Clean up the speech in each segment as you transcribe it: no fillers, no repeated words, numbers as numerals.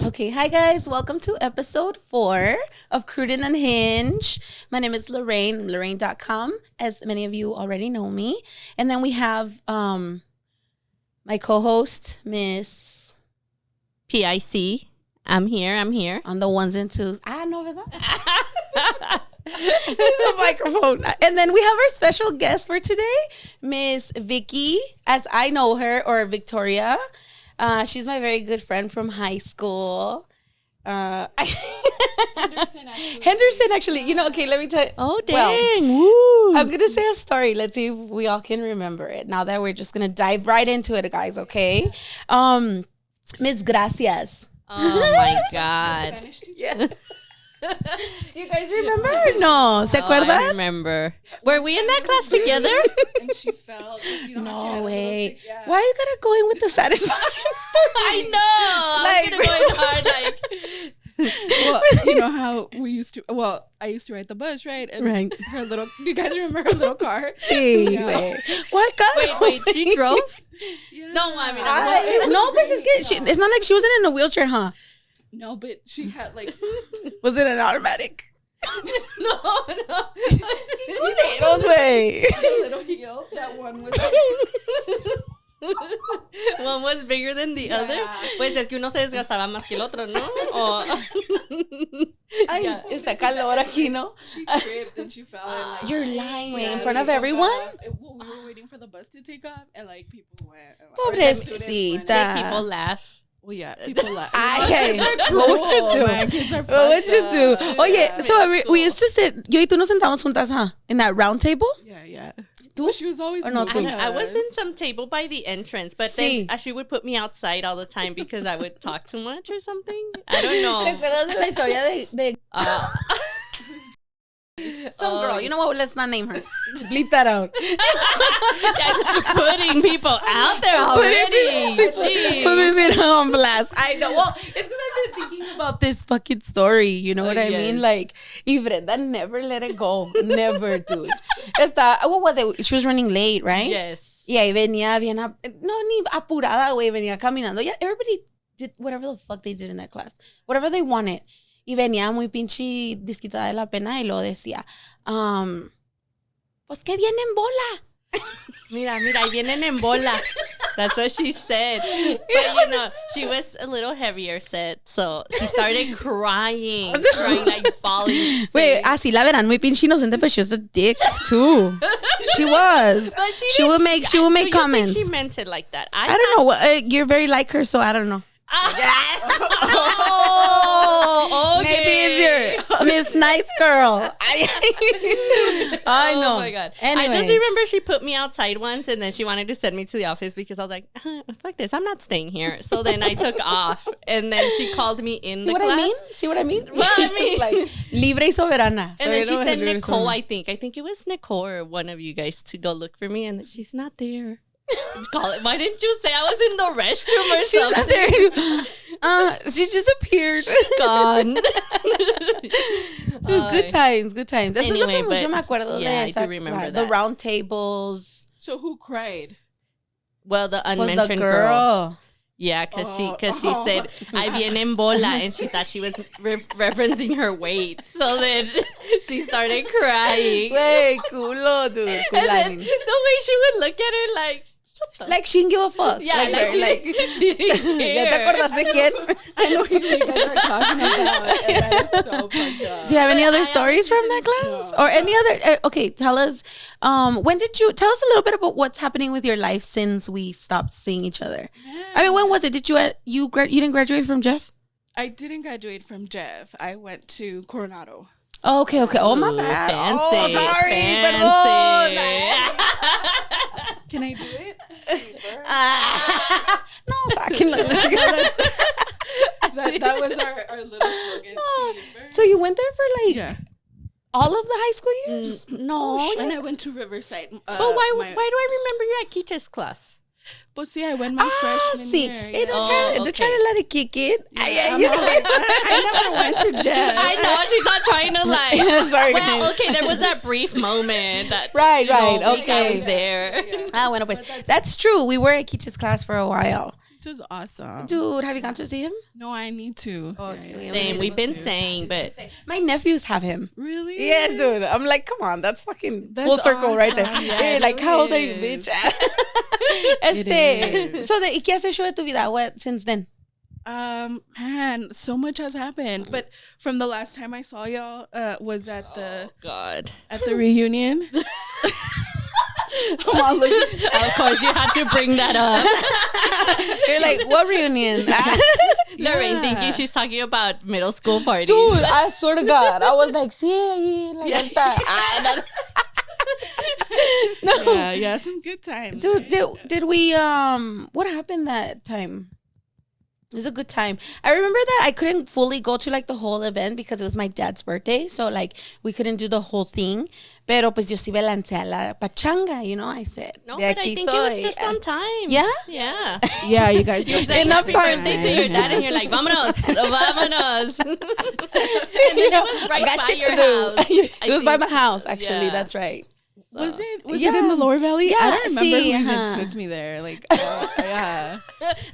Okay, hi guys. Welcome to episode 4 of Crude&Unhinged. My name is Lorraine. I'm Lorraine.com, as many of you already know me. And then we have my co-host, Ms PIC. I'm here. on the ones and twos. No, ¿verdad? It's a microphone. And then we have our special guest for today, Ms Vicky, as I know her, or Victoria. She's my very good friend from high school. Henderson, actually. You know, okay, let me tell you. Oh, dang. Well, Woo. I'm going to say a story. Let's see if we all can remember it. Now that we're just going to dive right into it, guys, okay? Ms. Gracias. Oh, my God. Yeah. Do you guys remember or no? ¿Se I acuerdan? remember. Were we in that class together? And she fell. You know how she had No a way. little stick? Yeah. Why are you going to go in with the satisfying story? I know. Like, I we're was so- going hard. Well, you know how we used to. Well, I used to ride the bus, right? And Right. her little. Do you guys remember her little car? Sí, Yeah. güey. ¿Cuál carro? Wait, she drove? Yeah. No, I mean, No, pues es que it's not like she wasn't in a wheelchair, huh? No, but she had like Was it an automatic? no. Culeros, güey. a little heel. That one was. One was bigger than the other. Pues es que uno se desgastaba más que el otro, ¿no? O... Ay, Yeah. está calor aquí, ¿no? She tripped and she fell. And, like, You're lying, güey, in yeah, front we of got everyone? off. Well, we were waiting for the bus to take off, and like people went. And, like, our students went. Pobrecita. People laugh. Well, yeah, people laugh. Ay, Kids are what would you cool. do? My kids are What would you fucked do? up. Oye, Yeah. so we used to sit, yo y tú nos sentamos juntas, huh? In that round table? Yeah. ¿Tú? She was always Or no, tú? moving I was in us. some table by the entrance, but Sí. then she would put me outside all the time because I would talk too much or something. I don't ¿Te know. acuerdas de la historia de Uh, some Oh, girl? You know what? Let's not name her. Bleep that out. guys, putting people out there already. Jeez. Put me on blast. I know. Well, it's because I've been thinking about this fucking story. You know what I mean? Yes. Like, y Brenda never let it go. Never, dude. What was it? She was running late, right? Yes. Y ahí venía bien, no, ni apurada, güey, venía caminando. Yeah, everybody did whatever the fuck they did in that class. Whatever they wanted. Y venía muy pinche disquitada de la pena y lo decía, pues que viene en bola. Mira, ahí vienen en bola. That's what she said. But you know, she was a little heavier set, so she started crying, like bawling. Wait, así la verán, muy pinche inocente, but she was a dick too. She was. But She would make Do you think comments. she meant it like that. I don't know. You're very like her, so I don't know. Oh, okay. Maybe it's your Miss Nice Girl. I know. Oh my God. Anyways. I just remember she put me outside once and then she wanted to send me to the office because I was like, fuck this, I'm not staying here. So then I took off and then she called me in See the what class. I mean? See what I mean? Well, I mean- like libre y soberana. And then she Soberana, sent libre y Nicole, soberana. I think it was Nicole or one of you guys to go look for me and she's not there. Why didn't you say I was in the restroom or She's not something? there. She disappeared. Gone. Dude, good times. Eso es lo que Anyway, yo me but- acuerdo yeah, de I do remember the that. round tables. So who cried? Well, the Was unmentioned the girl. girl. Yeah, because she said, I viene en bola, and she thought she was referencing her weight. So then she started crying. Wait, culo, dude. And then Culani. the way she would look at her like, shut the Like she didn't give a fuck. yeah, like she didn't ¿Ya te care. acuerdas de quién? I know who you guys are talking about, and that is so fucked up. Do you have any But other I stories from that class? Or any other? Okay, tell us. When did you tell us a little bit about what's happening with your life since we stopped seeing each other? I mean, when was it? Did you didn't graduate from Jeff? I didn't graduate from Jeff. I went to Coronado. Oh, okay. Oh my Ooh, bad. fancy. Oh, sorry. Fancy. Can I do it? No, saquen That was our little slogan. So you went there for like Yeah. all of the high school years? No. Oh, shit. And I went to Riverside. So why do I remember you at Kicha's class? But see, I went my freshman see. year. Hey, don't Oh, try okay. to let it kick it. I'm You all know, like, I never went to Jeff. I know she's not trying to like. Sorry. Well, okay, there was that brief moment that Right, you know, right, week I okay. was there. Yeah. Bueno, pues that's true. We were at Kicha's class for a while. It was awesome. Dude, have you gone to see him? No, I need to. Okay. Same. We've been saying, but My nephews have him. Really? Yes, dude. I'm like, come on, that's fucking That's full circle right there. awesome. Yeah, Hey, it like, really how old are you, is. bitch? It is. So, ¿y qué has hecho de tu vida? What since then? Man, so much has happened. But from the last time I saw y'all, was at the God. reunion. Of course, you had to bring that up. You're like, what reunion? Lorraine thinking she's talking about middle school parties. Dude, I swear to God, I was like, sí, la neta. No. Yeah, some good times. Dude, did we what happened that time? It was a good time. I remember that I couldn't fully go to like the whole event because it was my dad's birthday, so like we couldn't do the whole thing. Pero pues yo sí me lancé a la pachanga, you know. I said, No, de but I aquí think it soy. was just on time. Yeah? Yeah. Yeah, you guys. You're saying Enough happy time. birthday to your dad, and you're like, vámonos, vámonos. And then it was right I got by shit your to do. house. It was by my house, actually. Yeah. That's right. Was it Yeah. in the Lower Valley? Yeah, I don't remember see, who even uh-huh. took me there. Like, yeah.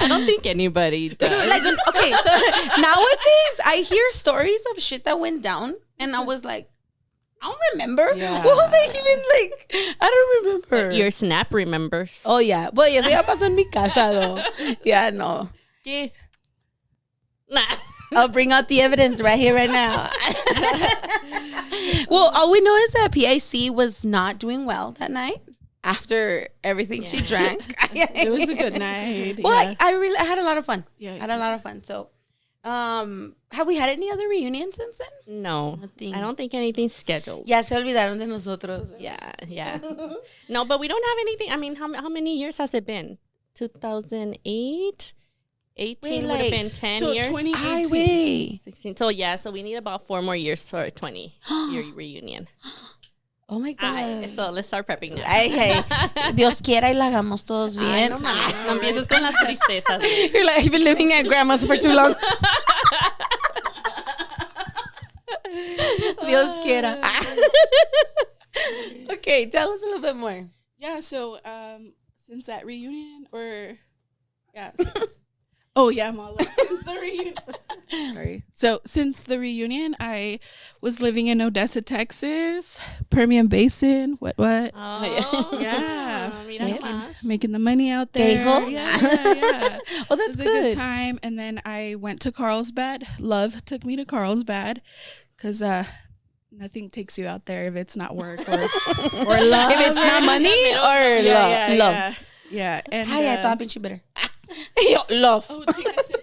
I don't think anybody does. Like, okay, so nowadays I hear stories of shit that went down, and I was like, I don't remember. Yeah. What was I even like? I don't remember. Your snap remembers. Oh yeah, but eso ya pasó en mi casa though. Yeah, no. ¿Qué? Nah. I'll bring out the evidence right here, right now. Well, all we know is that PIC was not doing well that night after everything she drank. It was a good night. Well, yeah. I had a lot of fun. Yeah, I had a lot of fun. So, have we had any other reunions since then? No. Nothing. I don't think anything's scheduled. Ya se olvidaron de nosotros. Yeah. No, but we don't have anything. I mean, how many years has it been? 2008? 18 Wait, would have like- been 10 so years. 20 Ay, güey. 16. So, yeah, so we need about 4 more years for a 20-year reunion. Oh my God. So, let's start prepping now. Ay, hey. Dios quiera y la hagamos todos Ay, bien. no mames, no empieces con las tristezas. güey. You're like, I've been living at grandma's for too long. Dios quiera. Okay, tell us a little bit more. Yeah, so since that reunion, or yeah, oh yeah, Mala, since the reunion. Sorry. So since the reunion, I was living in Odessa, Texas, Permian Basin. What? Oh, Yeah. Mira Yeah. nomás. Making the money out Gay there. ho? Yeah. Oh, It that's was a good. good time. And then I went to Carlsbad. Love took me to Carlsbad because nothing takes you out there if it's not work or love. If it's not money or love. Yeah. And Ay, I thought pinche bitter. Yo, love. oh, take a sip.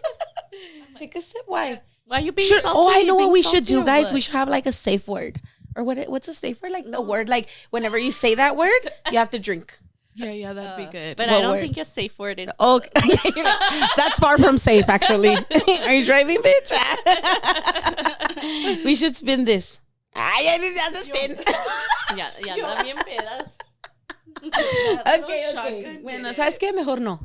Take a sip. Why? Why are you being Should, salty? oh, I You know being what we should salty do, or guys. what? We should have like a safe word. Or what's a safe word? Like the word, like whenever you say that word, you have to drink. Yeah, that'd be good. But What I don't word? think a safe word is. Okay. That's far from safe, actually. Are you driving, bitch? We should spin this. Ay, ya se spin. Ya andan bien pedas. Okay. Bueno, ¿sabes qué? Mejor no.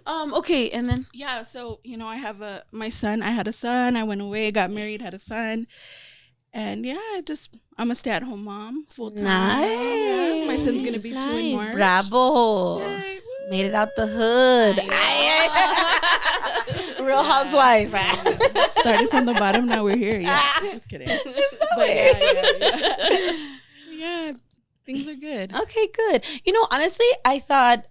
Okay, and then Yeah, so I have my son. I had a son. I went away, got married, had a son, and yeah, I'm a stay-at-home mom, full time. Yeah, my son's gonna be 2 in Nice. March. bravo. Yay, woo. Made it out the hood. Real housewife. Started from the bottom. Now we're here. Yeah, just kidding. But yeah, things are good. Okay, good. Honestly, I thought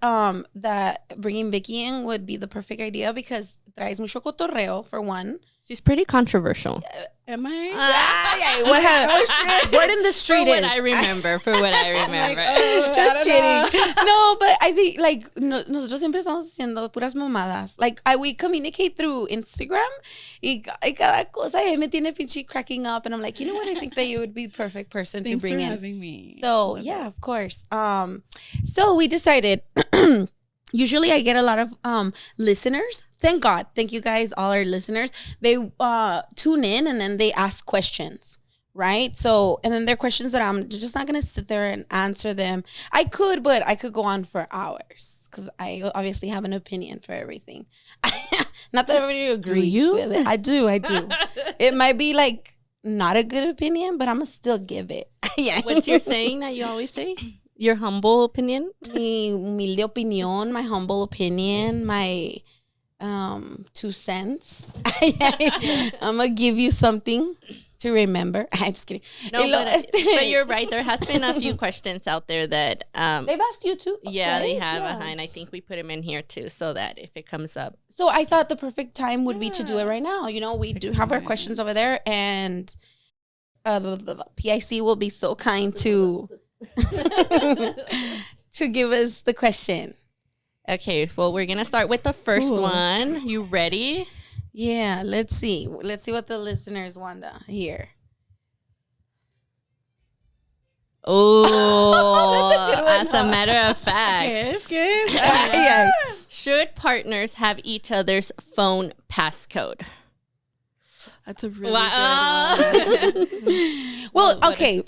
that bringing Vicky in would be the perfect idea because traes mucho cotorreo, for one. She's pretty controversial. Am I? Ay, what word in the For street what is. I remember. Just kidding. No, but I think nosotros siempre estamos haciendo puras mamadas. Like we communicate through Instagram y cada cosa me tiene pinche cracking up, and I'm like, you know what? I think that you would be the perfect person Thanks to bring for in. having me. So yeah, of course. So we decided. Usually I get a lot of listeners. Thank God. Thank you guys, all our listeners. They tune in and then they ask questions, right? So, and then they're questions that I'm just not going to sit there and answer them. I could, but I could go on for hours because I obviously have an opinion for everything. Not that everybody agrees you? with it. I do. It might be like not a good opinion, but I'm going to still give it. Yeah. What's your saying that you always say? Your humble opinion? Mi humilde opinión, my humble opinion, my 2 cents. I'm gonna give you something to remember. I'm just kidding. No, but you're right. There has been a few questions out there that they've asked you too. Yeah, right? they have. Yeah. And I think we put them in here too, so that if it comes up. So I thought the perfect time would be to do it right now. You know, we do have our questions over there, and PIC will be so kind to to give us the question. Okay, well, we're gonna start with the first one. You ready? Yeah, let's see. Let's see what the listeners want to hear. Oh, as a matter of fact. Guess. Yeah. Should partners have each other's phone passcode? That's a really good one. Well, okay.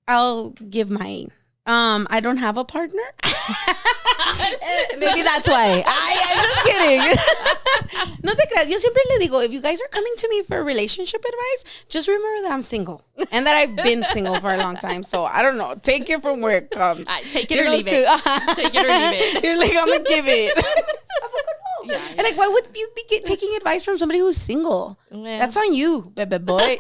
I'll give mine. I don't have a partner. Maybe that's why. I'm just kidding. No te creas. Yo siempre le digo, if you guys are coming to me for relationship advice, just remember that I'm single and that I've been single for a long time. So I don't know. Take it from where it comes. Take it or leave it. Take it or leave it. You're like, I'm gonna give it. And like, why would you be taking advice from somebody who's single? Yeah. That's on you, baby boy.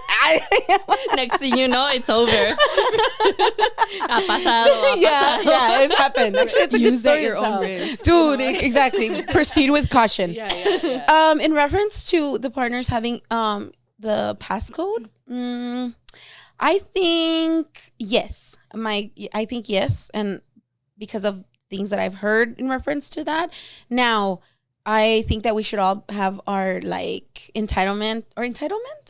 Next thing you know, it's over. Ha pasado. Yeah, it's happened. Actually, it's a good Use story at your to own tell. risk. Dude. Exactly. Proceed with caution. Yeah. In reference to the partners having the passcode, I think yes. I think yes, and because of things that I've heard in reference to that. Now, I think that we should all have our like entitlement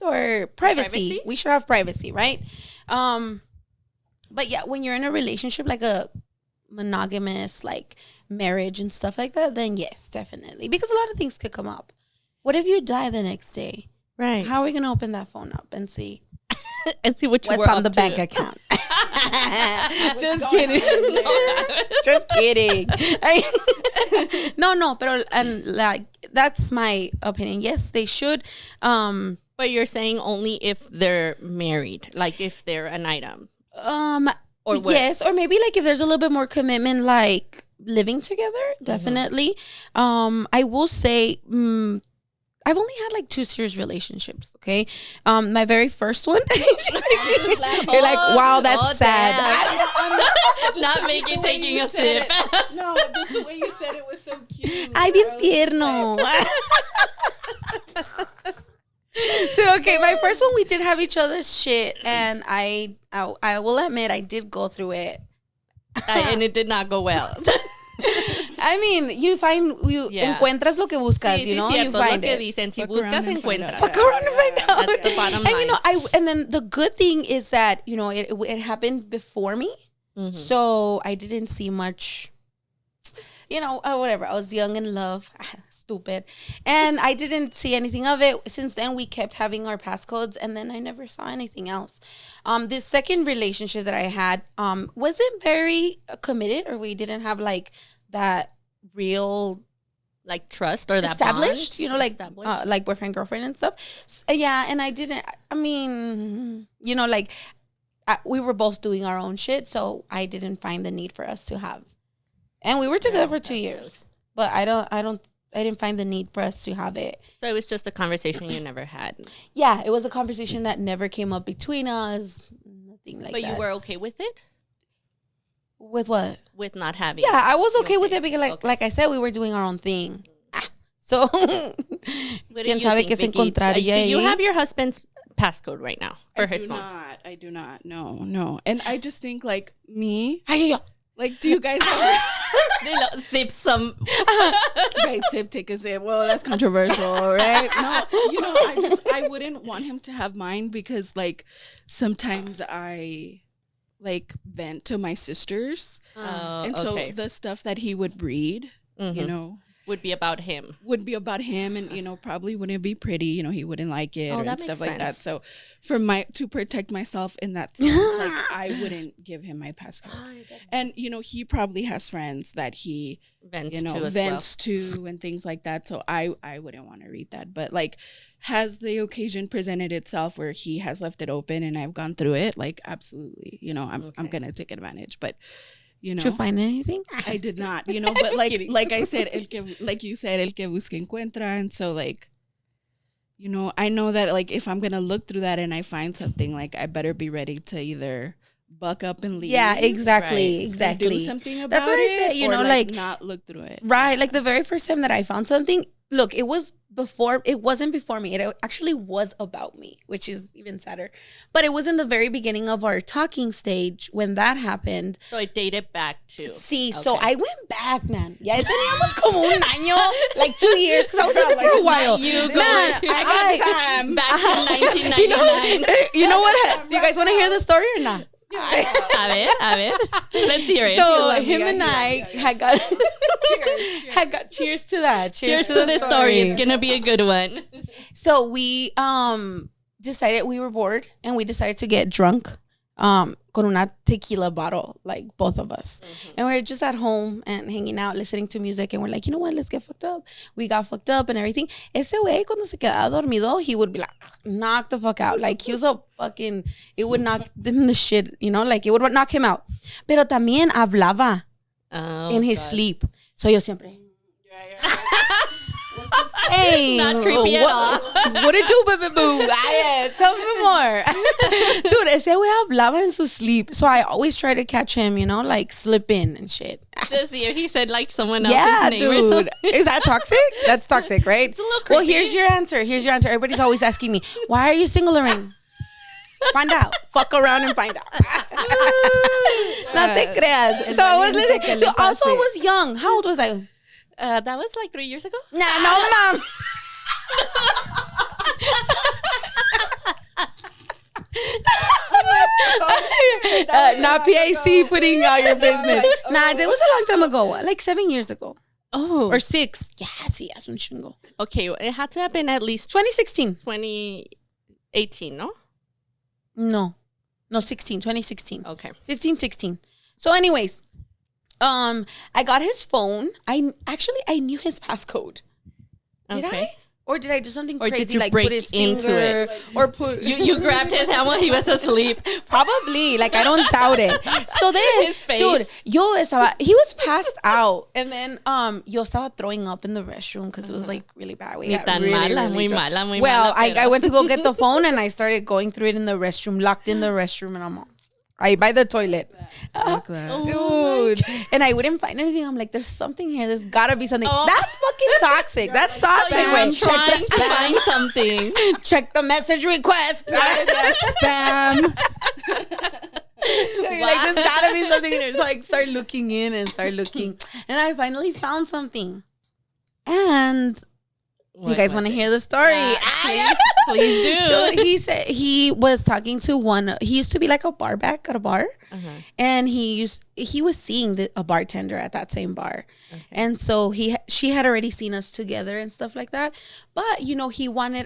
or privacy. We should have privacy, right? But yeah, when you're in a relationship, like a monogamous, like marriage and stuff like that, then yes, definitely. Because a lot of things could come up. What if you die the next day? Right. How are we going to open that phone up and see? And see what you what's were on up the to. bank account? Just kidding. Just kidding. No, pero and like that's my opinion. Yes, they should. But you're saying only if they're married, like if they're an item. Or what? Yes, or maybe like if there's a little bit more commitment, like living together, definitely. I will say, I've only had like 2 serious relationships. Okay, my very first one. You're like, wow, that's sad. Not making taking a sip. No, just the way you said it was so cute. Ay, bien tierno. So, okay, my first one, we did have each other's shit, and I will admit I did go through it, And it did not go well. I mean, you encuentras lo que buscas, you know, you find lo que it. Dicen, si Fuck buscas, around and find encuentras. out. Fuck around and find out. That's the bottom line. And you know, and then the good thing is that, you know, it happened before me, so I didn't see much. You know, whatever. I was young in love, stupid, and I didn't see anything of it. Since then, we kept having our passcodes, and then I never saw anything else. This second relationship that I had wasn't very committed, or we didn't have like that real like trust or that established, bond? you know, like boyfriend girlfriend and stuff. Yeah, and I didn't. I mean, you know, like we were both doing our own shit, so I didn't find the need for us to have. And we were together for 2 years, but I didn't find the need for us to have it. So it was just a conversation you never had. Yeah, it was a conversation that never came up between us. Nothing like that. But you were okay with it? With what? With not having. Yeah, I was okay with Okay. it because, like I said, we were doing our own thing. So, What do quién you sabe think, qué se Vicky? encontraría Do you ahí? have your husband's passcode right now for his phone? I do not. No. And I just think like me. Ay, Like, do you guys have They sip some. right tip, take a sip? Well, that's controversial, right? No, you know, I wouldn't want him to have mine because like sometimes I like vent to my sisters. And so the stuff that he would read, you know, would be about him. And you know, probably wouldn't be pretty, you know, he wouldn't like it Oh, or that stuff makes like that. sense. So to protect myself in that sense, like I wouldn't give him my passcode. And you know, he probably has friends that he vents to and things like that. So I wouldn't want to read that. But like, has the occasion presented itself where he has left it open and I've gone through it? Like, absolutely. You know, I'm gonna take advantage. But you know. Did you find anything? I did not, you know, but like I said, like you said, el que busca encuentra. And so like, you know, I know that like if I'm going to look through that and I find something, like I better be ready to either buck up and leave. Yeah, exactly. Right? Exactly. And do something about That's what I said, you or know, like not look through it. Right. Like the very first time that I found something, look, it wasn't before me. It actually was about me, which is even sadder. But it was in the very beginning of our talking stage when that happened. So it dated back too. Sí, so I went back, man. Ya teníamos como un año, like 2 years, because I was with him for a while. I got time. Back to 1999. You know what? Do you guys want to hear the story or not? A ver. Let's hear it. So him and I had got cheers to that. Cheers to this story. It's gonna be a good one. So we decided we were bored and we decided to get drunk con una tequila bottle, like both of us. Mm-hmm. And we were just at home and hanging out, listening to music, and we're like, you know what, let's get fucked up. We got fucked up and everything. Ese güey, cuando se quedaba dormido, he would be like, knock the fuck out. Like, he was it would knock him the shit, you know, like, it would knock him out. Pero también hablaba in his sleep. So yo siempre... Hey, not creepy at all. What it do, baby boo? Tell me more. Dude, ese güey hablaba in su sleep. So I always try to catch him, you know, like slip in and shit. This year he said like someone else's name or something. Is that toxic? That's toxic, right? It's a little creepy. Well, here's your answer. Everybody's always asking me, why are you single, Lorraine? Find out. Fuck around and find out. No te creas. So I was listening. So also I was young. How old was I? That was like 3 years ago. Nah, no, mom. Not PAC putting out your business. Nah, it was a long time ago. Like 7 years ago. Oh. Or 6. Yeah, sí, hace un chingo. Okay, it had to have been at least 2016. 2018, no? No, 2016. Okay. 15, 16. So anyways, I got his phone. I knew his passcode. Did I? Or did I do something crazy, did you like break put his into finger it? Or put You grabbed his hand while he was asleep. Probably. Like, I don't doubt it. So then, His face. dude, he was passed out. And then yo estaba throwing up in the restroom because it was like really bad. We got tan really, mala, really muy drunk. mala, muy Well, mala, I went to go get the phone and I started going through it in the restroom, locked in the restroom, and I'm by the toilet. Dude. And I wouldn't find anything. I'm like, there's something here. There's gotta be something. Oh. That's fucking toxic. That's toxic. So Wait, you're trying to find something. Check the message request. Spam. You're like, there's gotta be something in here. So I start looking in and I finally found something. And do you guys want to hear the story? Yeah, please do. Dude, he said he was talking to he used to be like a bar back at a bar. Uh-huh. And he was seeing a bartender at that same bar. Okay. And so she had already seen us together and stuff like that. But, you know,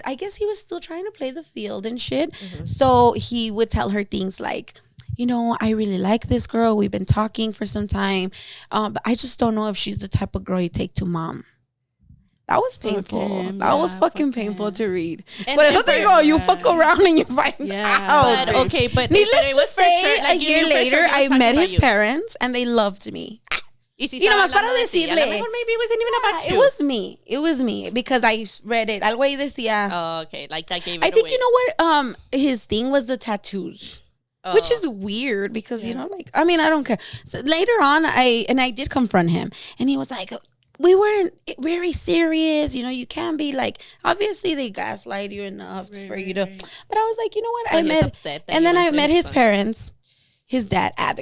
I guess he was still trying to play the field and shit. Mm-hmm. So he would tell her things like, you know, I really like this girl. We've been talking for some time. But I just don't know if she's the type of girl you take to mom. That was painful. That was fucking painful to read. And but it's something you fuck around and you find out. But okay, but needless it was to say, for sure, like, a year later, I met his parents and they loved me. Y nomás para decirle. A lo mejor maybe it wasn't even about you. It was me because I read it. Algo ahí decía. Oh, okay. Like that gave it I think away. you know what? His thing was the tattoos. Oh. Which is weird because, you know, like, I mean, I don't care. So later on, I did confront him and he was like, we weren't very serious. You know, you can't be like, obviously they gaslight you enough for you to, but I was like, you know what? I met his parents, his dad, and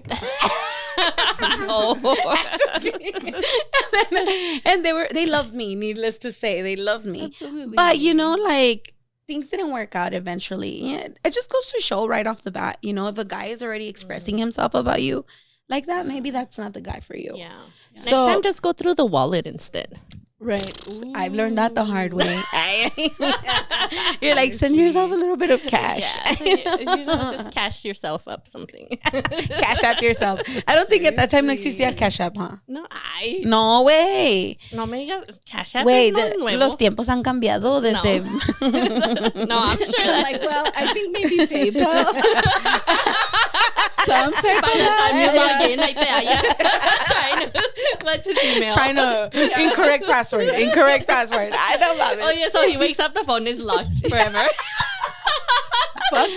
they loved me, needless to say, they loved me. Absolutely. But, you know, like, things didn't work out eventually. Yeah, it just goes to show right off the bat, you know, if a guy is already expressing himself about you like that, maybe that's not the guy for you. Yeah. So, next time, just go through the wallet instead. Right. Ooh. I've learned that the hard way. You're like, send yourself a little bit of cash. Yeah, you know, just cash yourself up something. Cash app yourself. I don't think at that time no existía cash app, huh? No, way. No me digas, cash app Wait, no es nuevo. Los tiempos han cambiado desde... No, I'm sure. Like, well, I think maybe PayPal. Some type By of the time you that. log in, like that, trying to, what's his email? Trying to incorrect password. I don't love it. Oh yeah, so he wakes up, the phone is locked forever. Fuck.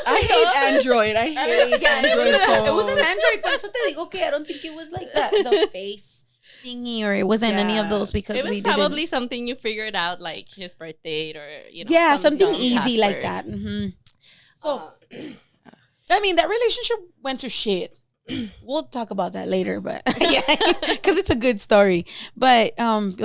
I hate Android. I hate Android phones. It was an Android, por eso te digo que I don't think it was like the face thingy, or it wasn't any of those, because It was we probably didn't. something you figured out, like his birth date, or Yeah, some something dumb easy like password. that. So, I mean, that relationship went to shit. We'll talk about that later, but yeah, because it's a good story. But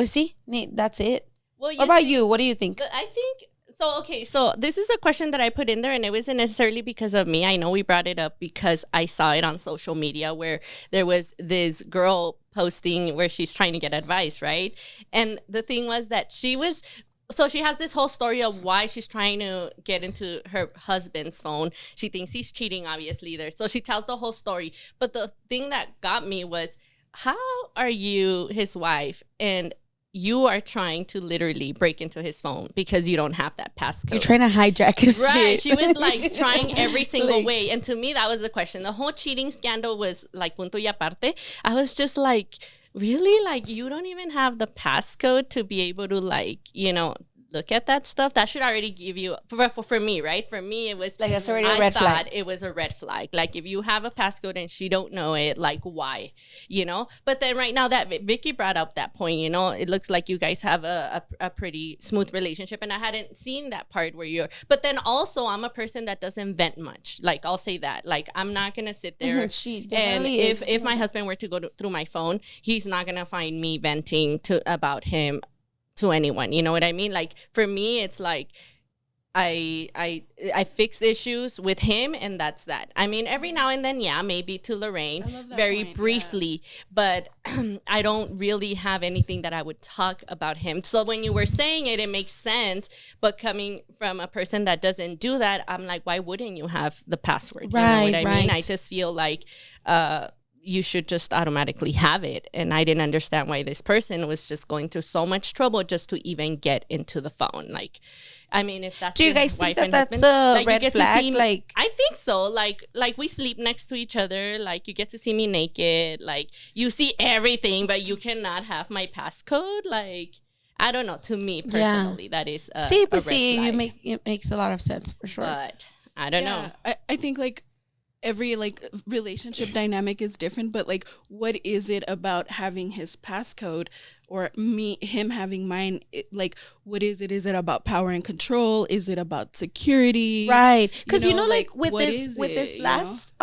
see, that's it. Well, What about you? What do you think? I think so. Okay, so this is a question that I put in there, and it wasn't necessarily because of me. I know we brought it up because I saw it on social media where there was this girl posting where she's trying to get advice, right? And the thing was that she has this whole story of why she's trying to get into her husband's phone. She thinks he's cheating, obviously, there. So she tells the whole story. But the thing that got me was, how are you his wife and you are trying to literally break into his phone because you don't have that passcode? You're trying to hijack his Right. shit. She was like trying every single Like- way. And to me, that was the question. The whole cheating scandal was like punto y aparte. I was just like, really? Like, you don't even have the passcode to be able to, like, look at that stuff? That should already give you, for me, right? For me, it was Like, that's already a I red thought flag. it was a red flag. Like, if you have a passcode and she don't know it, like, why? But then right now that Vicky brought up that point, it looks like you guys have a pretty smooth relationship, and I hadn't seen that part where but then also I'm a person that doesn't vent much. Like, I'll say that. Like, I'm not gonna sit there She and definitely is. if my husband were to go through my phone, he's not gonna find me venting about him to anyone. You know what I mean? Like, for me, it's like I fix issues with him, and that's that. I mean, every now and then, yeah, maybe to Lorraine, I love that very point, briefly, but I don't really have anything that I would talk about him. So when you were saying it, it makes sense. But coming from a person that doesn't do that, I'm like, why wouldn't you have the password? You know what I mean? I just feel like you should just automatically have it. And I didn't understand why this person was just going through so much trouble just to even get into the phone. Like, I mean, if that's Do you your guys wife think that and that's husband, a like, you red get to flag? see me- Like, I think so. Like we sleep next to each other. Like, you get to see me naked. Like, you see everything, but you cannot have my passcode. Like, I don't know. To me personally, that is a red flag. it makes a lot of sense for sure. But I don't know. I think like every like relationship dynamic is different, but like, what is it about having his passcode or him having mine? Like, what is it? Is it about power and control? Is it about security? Right, because like, with what this is it, last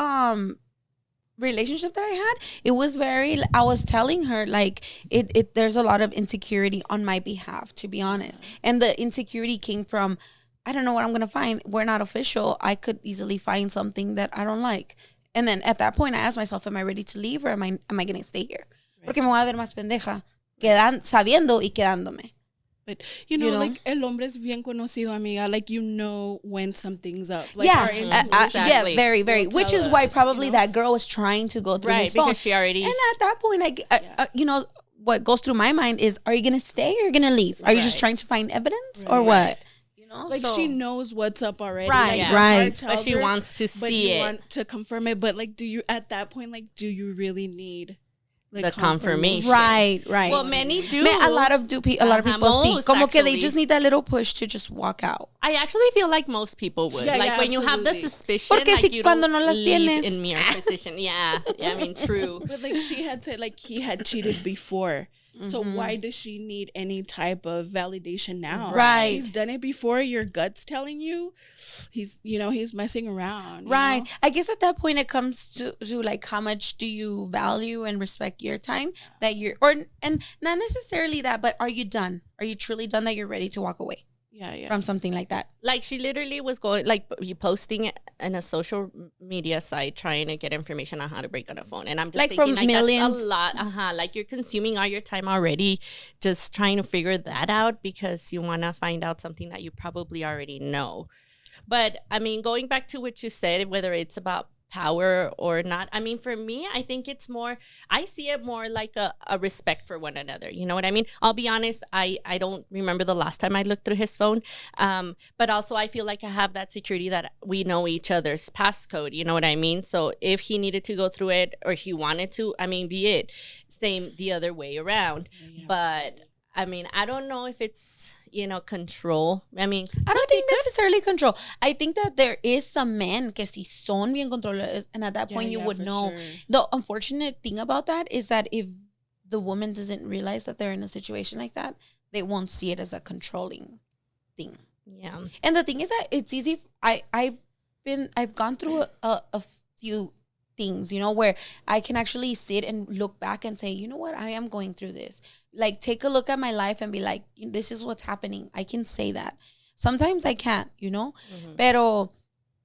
relationship that I had, it was very, I was telling her like it there's a lot of insecurity on my behalf, to be honest, and the insecurity came from, I don't know what I'm gonna find. We're not official. I could easily find something that I don't like, and then at that point I asked myself, am I ready to leave, or am I gonna stay here? Porque me voy a ver más pendeja sabiendo y quedándome. But know? like, el hombre es bien conocido, amiga. Like, when something's up. Like, Yeah, our intuition Exactly. yeah, very, very. will Which tell is why us, probably that girl was trying to go through Right, his phone. because she already... And at that point, what goes through my mind is, are you gonna stay or are you gonna leave? Are you just Right. trying to find evidence or Right. what? Like, she knows what's up already. Right, like, Yeah. her right. heart But tells she her, wants to but see you it. want to confirm it. But like, do you really need like The confirmation. Right. Well, many do. A lot of people see Most, como que they actually. just need that little push to just walk out. I actually feel like most people would. Yeah, like, yeah, when you have the absolutely. suspicion, Porque si like, you cuando don't no las leave tienes. in mere position. Yeah, I mean, true. But like, she had to, like, he had cheated before. So why does she need any type of validation now? Right. He's done it before. Your gut's telling you he's messing around. Right. I guess at that point it comes to like, how much do you value and respect your time that and not necessarily that, but are you done? Are you truly done that you're ready to walk away Yeah. from something like that? Like, she literally was going, like, posting it in a social media site trying to get information on how to break on a phone. And I'm just Like, thinking, from like, millions? that's a lot. Like, you're consuming all your time already just trying to figure that out because you want to find out something that you probably already know. But, I mean, going back to what you said, whether it's about power or not. I mean, for me, I think it's more, I see it more like a respect for one another. You know what I mean? I'll be honest, I don't remember the last time I looked through his phone. But also I feel like I have that security that we know each other's passcode. You know what I mean? So if he needed to go through it or he wanted to, I mean, be it. Same the other way around. Yeah, but I mean, I don't know if it's, control. I mean, I don't think necessarily control. I think that there is some men que si son bien controladores, and at that point you would know. Sure. The unfortunate thing about that is that if the woman doesn't realize that they're in a situation like that, they won't see it as a controlling thing. Yeah. And the thing is that it's easy. I've gone through a few things, where I can actually sit and look back and say, you know what, I am going through this. Like, take a look at my life and be like, this is what's happening. I can say that. Sometimes I can't, Mm-hmm. Pero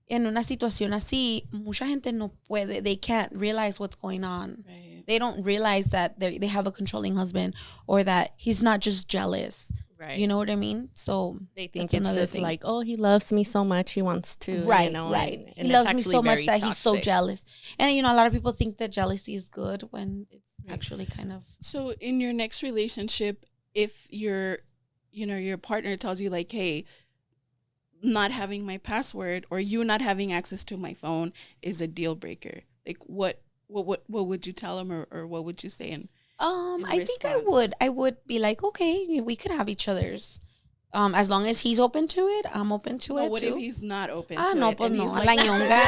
en una situación así, mucha gente no puede. They can't realize what's going on. Right. They don't realize that they have a controlling husband or that he's not just jealous. Right. You know what I mean? So they think it's just thing. Like, oh, he loves me so much, he wants to, right. And he loves me so much that he's so jealous. And a lot of people think that jealousy is good when it's actually kind of. So in your next relationship, if your partner tells you like, hey, not having my password or you not having access to my phone is a deal breaker, like what would you tell him or what would you say? I think I would be like, okay, we could have each other's. As long as he's open to it, I'm open to it. What too. if he's not open to no, it? Pues no, like, la ñonga.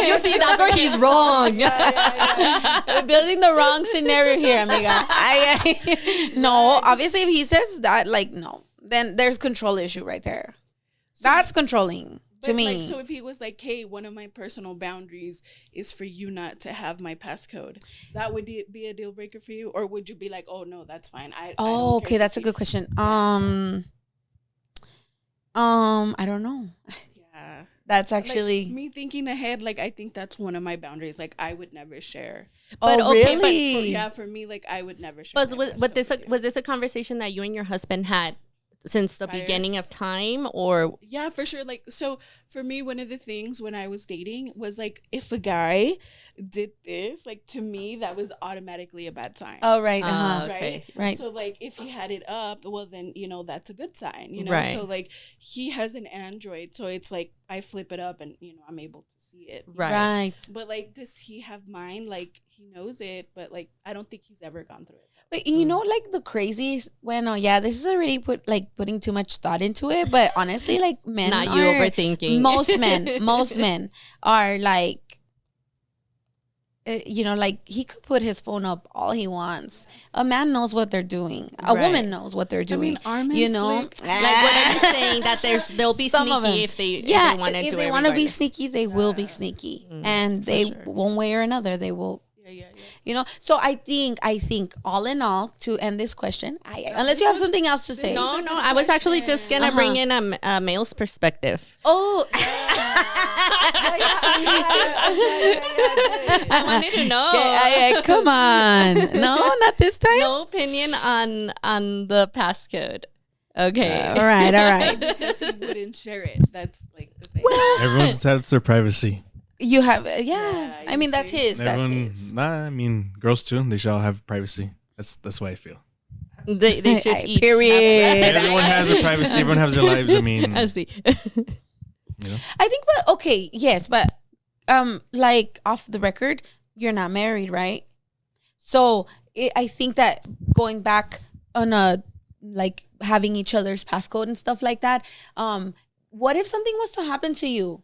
You see, that's where he's wrong. We're building the wrong scenario here, amiga. No, obviously if he says that, like, no, then there's control issue right there. That's controlling. To me. Like, so if he was like, hey, one of my personal boundaries is for you not to have my passcode, that would be a deal breaker for you? Or would you be like, oh, no, that's fine. I don't care. That's a good question. I don't know. Yeah. That's actually... Like, me thinking ahead, like, I think that's one of my boundaries. Like, I would never share. But really? For me, like, I would never share. Was this a conversation that you and your husband had since the beginning of time, or? Yeah, for sure. Like, so for me, one of the things when I was dating was like, if a guy did this, like, to me, that was automatically a bad sign. Oh, right. Okay. Right. So like, if he had it up, well, then, that's a good sign, Right. So like, he has an Android, so it's like, I flip it up and, I'm able to see it. Right. But like, does he have mine? Like, he knows it, but like, I don't think he's ever gone through it. But like the crazy, this is already putting too much thought into it. But honestly, like men not you overthinking. Most men are like, like he could put his phone up all he wants. A man knows what they're doing. A woman knows what they're doing. I mean, our men like what are you saying? That they'll be sneaky if they want to do it. If they want to be sneaky, they will be sneaky, and they one way or another they will. Yeah. So I think all in all, to end this question, unless you have something else to say. No, I was actually just going to bring in a male's perspective. Oh. I wanted to know. Come on. No, not this time. No opinion on the passcode. Okay. All right. Because he wouldn't share it. That's like the thing. Well, everyone's entitled to their privacy. You have, I mean, that's his. Everyone, that's his. Nah, I mean, girls too. They should all have privacy. That's what I feel. They should each period. Everyone has a privacy. Everyone has their lives. I mean, I see. I think, but okay, yes, but like off the record, you're not married, right? So I think that going back on like having each other's passcode and stuff like that. What if something was to happen to you?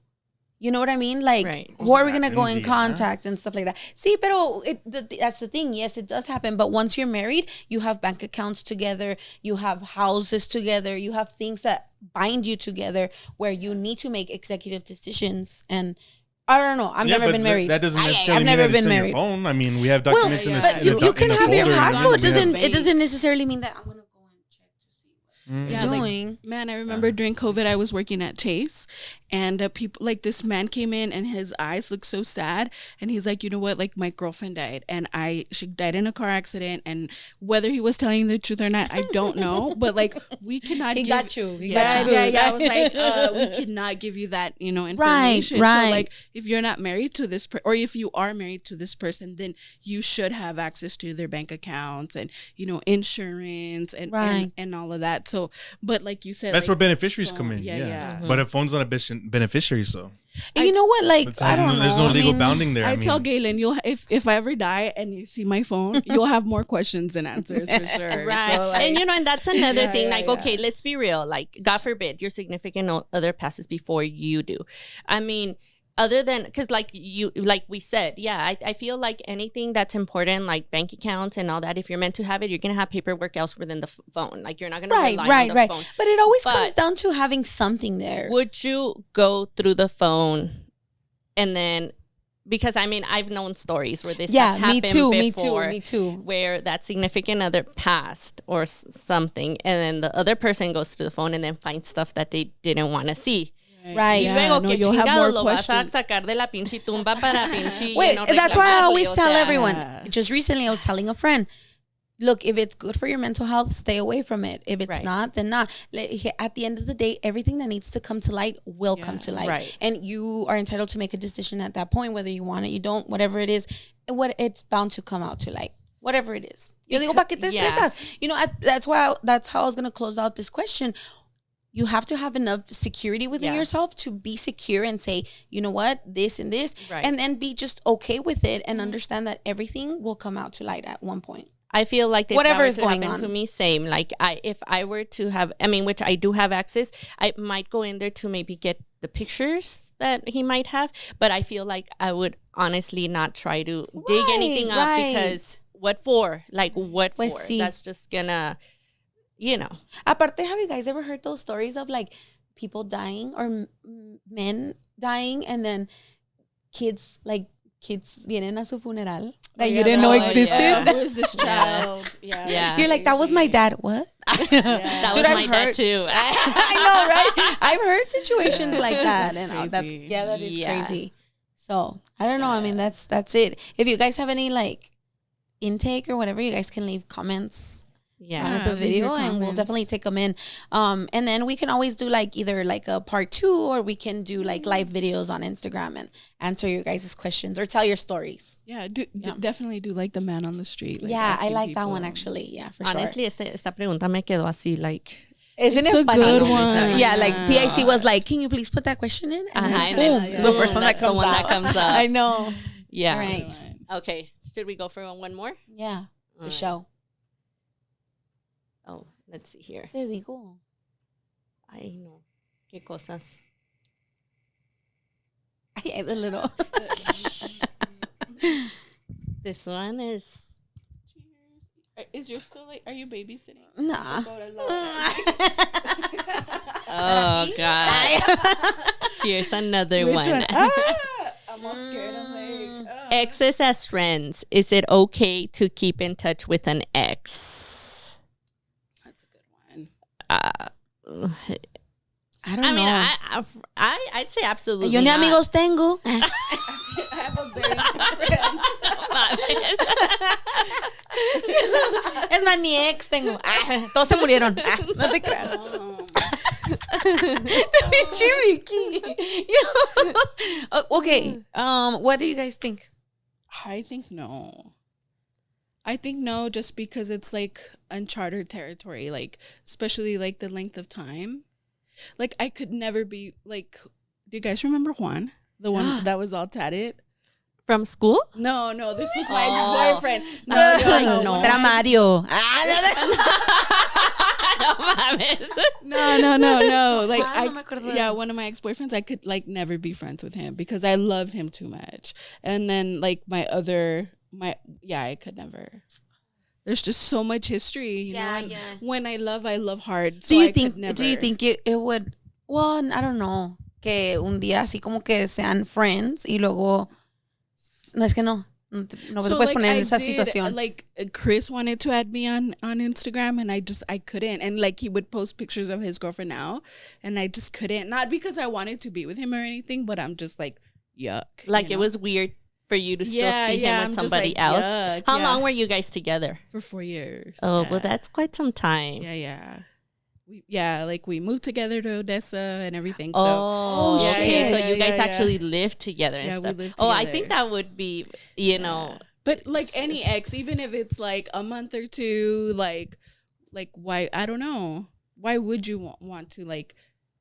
You know what I mean? Like, right. Who are we going to go in contact and stuff like that? See, pero that's the thing. Yes, it does happen. But once you're married, you have bank accounts together. You have houses together. You have things that bind you together where you need to make executive decisions. And I don't know. I've never been married. That doesn't necessarily mean that it's in your phone. I mean, we have documents in the but you can have your passcode. It doesn't necessarily mean that I'm going to go and check to see what you're doing. Like, man, I remember during COVID, I was working at Chase, And people, like, this man came in and his eyes looked so sad. And he's like, you know what? Like, my girlfriend died, and she died in a car accident. And whether he was telling the truth or not, I don't know. But like, we cannot. He got you. He Yeah, got you. I was like, we cannot give you that, information. Right. So like, if you're not married to this or if you are married to this person, then you should have access to their bank accounts and insurance and all of that. So, but like you said, that's like, where beneficiaries phone, come in. Yeah. But a phone's not a beneficiary, so. And you know what? Like, I don't know. There's no legal bounding there. I tell Galen, if I ever die and you see my phone, you'll have more questions than answers for sure. Right. So, like, and that's another thing. Like, okay, let's be real. Like, God forbid your significant other passes before you do. I mean, other than, because like we said, I feel like anything that's important, like bank accounts and all that, if you're meant to have it, you're going to have paperwork elsewhere than the phone. Like, you're not going to rely on the phone. But it always comes down to having something there. Would you go through the phone and then, because I mean, I've known stories where this has happened before. Me too. Where that significant other passed or something, and then the other person goes through the phone and then finds stuff that they didn't want to see. Right. Y luego, que you'll have chingado more lo vas a questions. sacar de la pinche tumba para pinche. Wait, that's why I always tell everyone. Yeah. Just recently, I was telling a friend, look, if it's good for your mental health, stay away from it. If it's not, then not. At the end of the day, everything that needs to come to light will come to light. Right. And you are entitled to make a decision at that point, whether you want it, you don't, whatever it is, it's bound to come out to light. Whatever it is. Yo digo, ¿pa qué te estresas? That's how I was going to close out this question. You have to have enough security within yourself to be secure and say, you know what, this and this, and then be just okay with it and understand that everything will come out to light at one point. I feel like whatever is going on to me, same. Like if I were to have, which I do have access, I might go in there to maybe get the pictures that he might have, but I feel like I would honestly not try to dig anything up because what for? Like what for? That's just gonna. Aparte, have you guys ever heard those stories of like people dying or men dying and then kids vienen a su funeral that you didn't know existed? Yeah. Who is this child? Yeah. You're like, that was my dad. What? That was my dad too. I know, right? I've heard situations like that, and that is crazy. So I don't know. I mean, that's it. If you guys have any like intake or whatever, you guys can leave comments. On the video, and we'll definitely take them in. And then we can always do like either like a part 2, or we can do like live videos on Instagram and answer your guys' questions or tell your stories. Yeah, definitely do like the man on the street. Like I like that one actually. Yeah, for Honestly, sure. esta pregunta me quedó así like. Isn't it's it a funny? Good one. Yeah, like PIC was like, can you please put that question in? And then boom, the first one that's the one that comes up. I know. Yeah. Right. Okay. Should we go for one more? Yeah. The show. Oh, let's see here. Te digo. Ay, no. ¿Qué cosas? I have a little. This one is. Cheers. Is yours still like? Are you babysitting? Nah. Oh God. Here's another one. I'm all scared. I'm like, exes as friends. Is it okay to keep in touch with an ex? I don't know. I mean, I'd say absolutely. Yo ni amigos tengo. I have a very good friend. Es más, ni ex tengo. Todos se murieron. No te creas. Okay. What do you guys think? I think no, just because it's like uncharted territory, like especially like the length of time. Like I could never be like, do you guys remember Juan? The one that was all tatted? From school? No, this was my ex-boyfriend. No. Será Mario. No. Like one of my ex-boyfriends, I could like never be friends with him because I loved him too much. And then like I could never. There's just so much history, you know. When I love hard. So Do you think it would? Well, I don't know. Que un día así como que sean friends y luego no es que no. No te puedes poner en esa situación. Like Chris wanted to add me on Instagram, and I couldn't. And like he would post pictures of his girlfriend now, and I just couldn't. Not because I wanted to be with him or anything, but I'm just like, yuck. Like it was weird for you to still see him with somebody else. Yuck, How long were you guys together? For 4 years. Oh, well, that's quite some time. Yeah. Like we moved together to Odessa and everything. So. Oh, okay. So you guys yeah. actually lived together and Yeah, stuff. we lived Oh, I together. think that would be, you know. But like any ex, even if it's like a month or two, like why? I don't know. Why would you want to like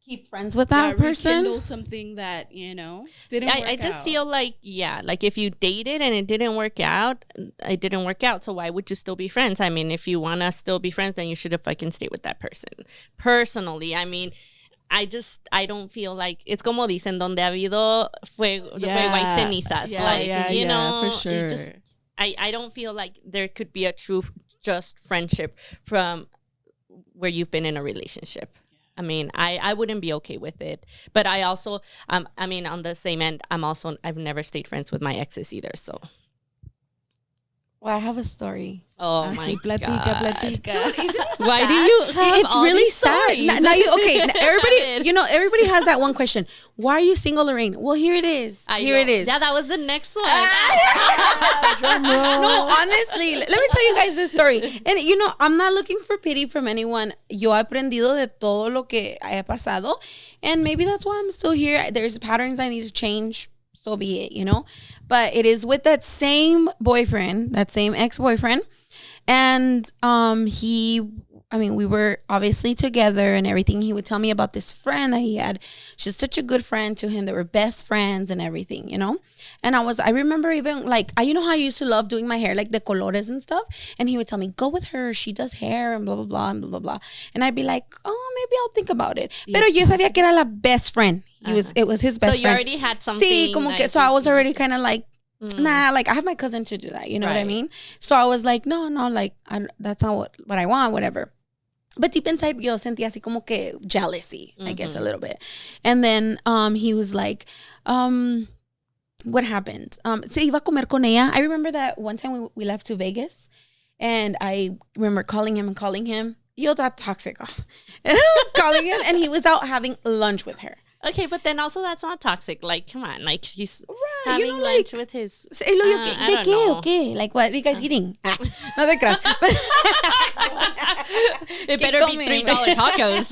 keep friends with that person? Rekindle something that didn't work out. I just feel like like if you dated and it didn't work out, So why would you still be friends? I mean, if you want to still be friends, then you should have fucking stayed with that person. Personally, I mean, I don't feel like it's como dicen donde ha habido fuego hay cenizas. You know, for sure. I don't feel like there could be a true just friendship from where you've been in a relationship. I mean, I wouldn't be okay with it. But I also, I mean, on the same end, I've never stayed friends with my exes either, so. Well, I have a story. Oh my platica. God. Why do you have It's all really these sad. stories? Now everybody has that one question. Why are you single, Lorraine? Well, here it is. Here it is. Yeah, that was the next one. No, honestly, let me tell you guys this story. And I'm not looking for pity from anyone. Yo he aprendido de todo lo que haya pasado. And maybe that's why I'm still here. There's patterns I need to change. So be it, But it is with that same boyfriend, that same ex-boyfriend. And we were obviously together and everything. He would tell me about this friend that he had. She's such a good friend to him. They were best friends and everything, And I remember even like, how I used to love doing my hair, like the colores and stuff. And he would tell me, go with her. She does hair and blah, blah, blah, and blah, blah, blah. And I'd be like, oh, maybe I'll think about it. Pero yo sabía que era la best friend. It was his best friend. So you already had something. Sí, como que, so I was already kind of like, nah, like I have my cousin to do that. You know what I mean? So I was like, no, like that's not what I want, whatever. But deep inside, yo sentía así como que jealousy, I guess a little bit. And then he was like, what happened? Se iba a comer con ella. I remember that one time we left to Vegas, and I remember calling him. Yo, that toxic. Calling him, and he was out having lunch with her. Okay, but then also that's not toxic. Like, come on, like he's Right, having lunch with his. I don't know. Okay, like what are you guys eating? No te creas. It better be $3 tacos.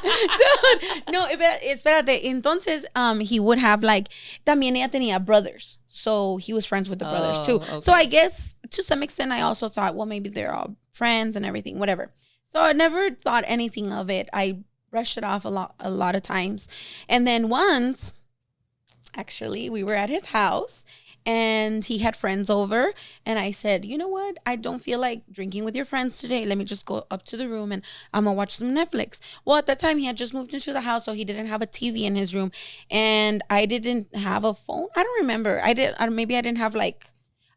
Dude, no, espérate. Entonces, he would have like, también ella tenía brothers. So he was friends with the brothers too. Okay. So I guess to some extent, I also thought, well, maybe they're all friends and everything, whatever. So I never thought anything of it. I brushed it off a lot of times. And then once, actually, we were at his house and he had friends over, and I said, you know what? I don't feel like drinking with your friends today. Let me just go up to the room and I'm gonna watch some Netflix. Well, at that time he had just moved into the house, so he didn't have a TV in his room, and I didn't have a phone. I don't remember. Maybe I didn't have like,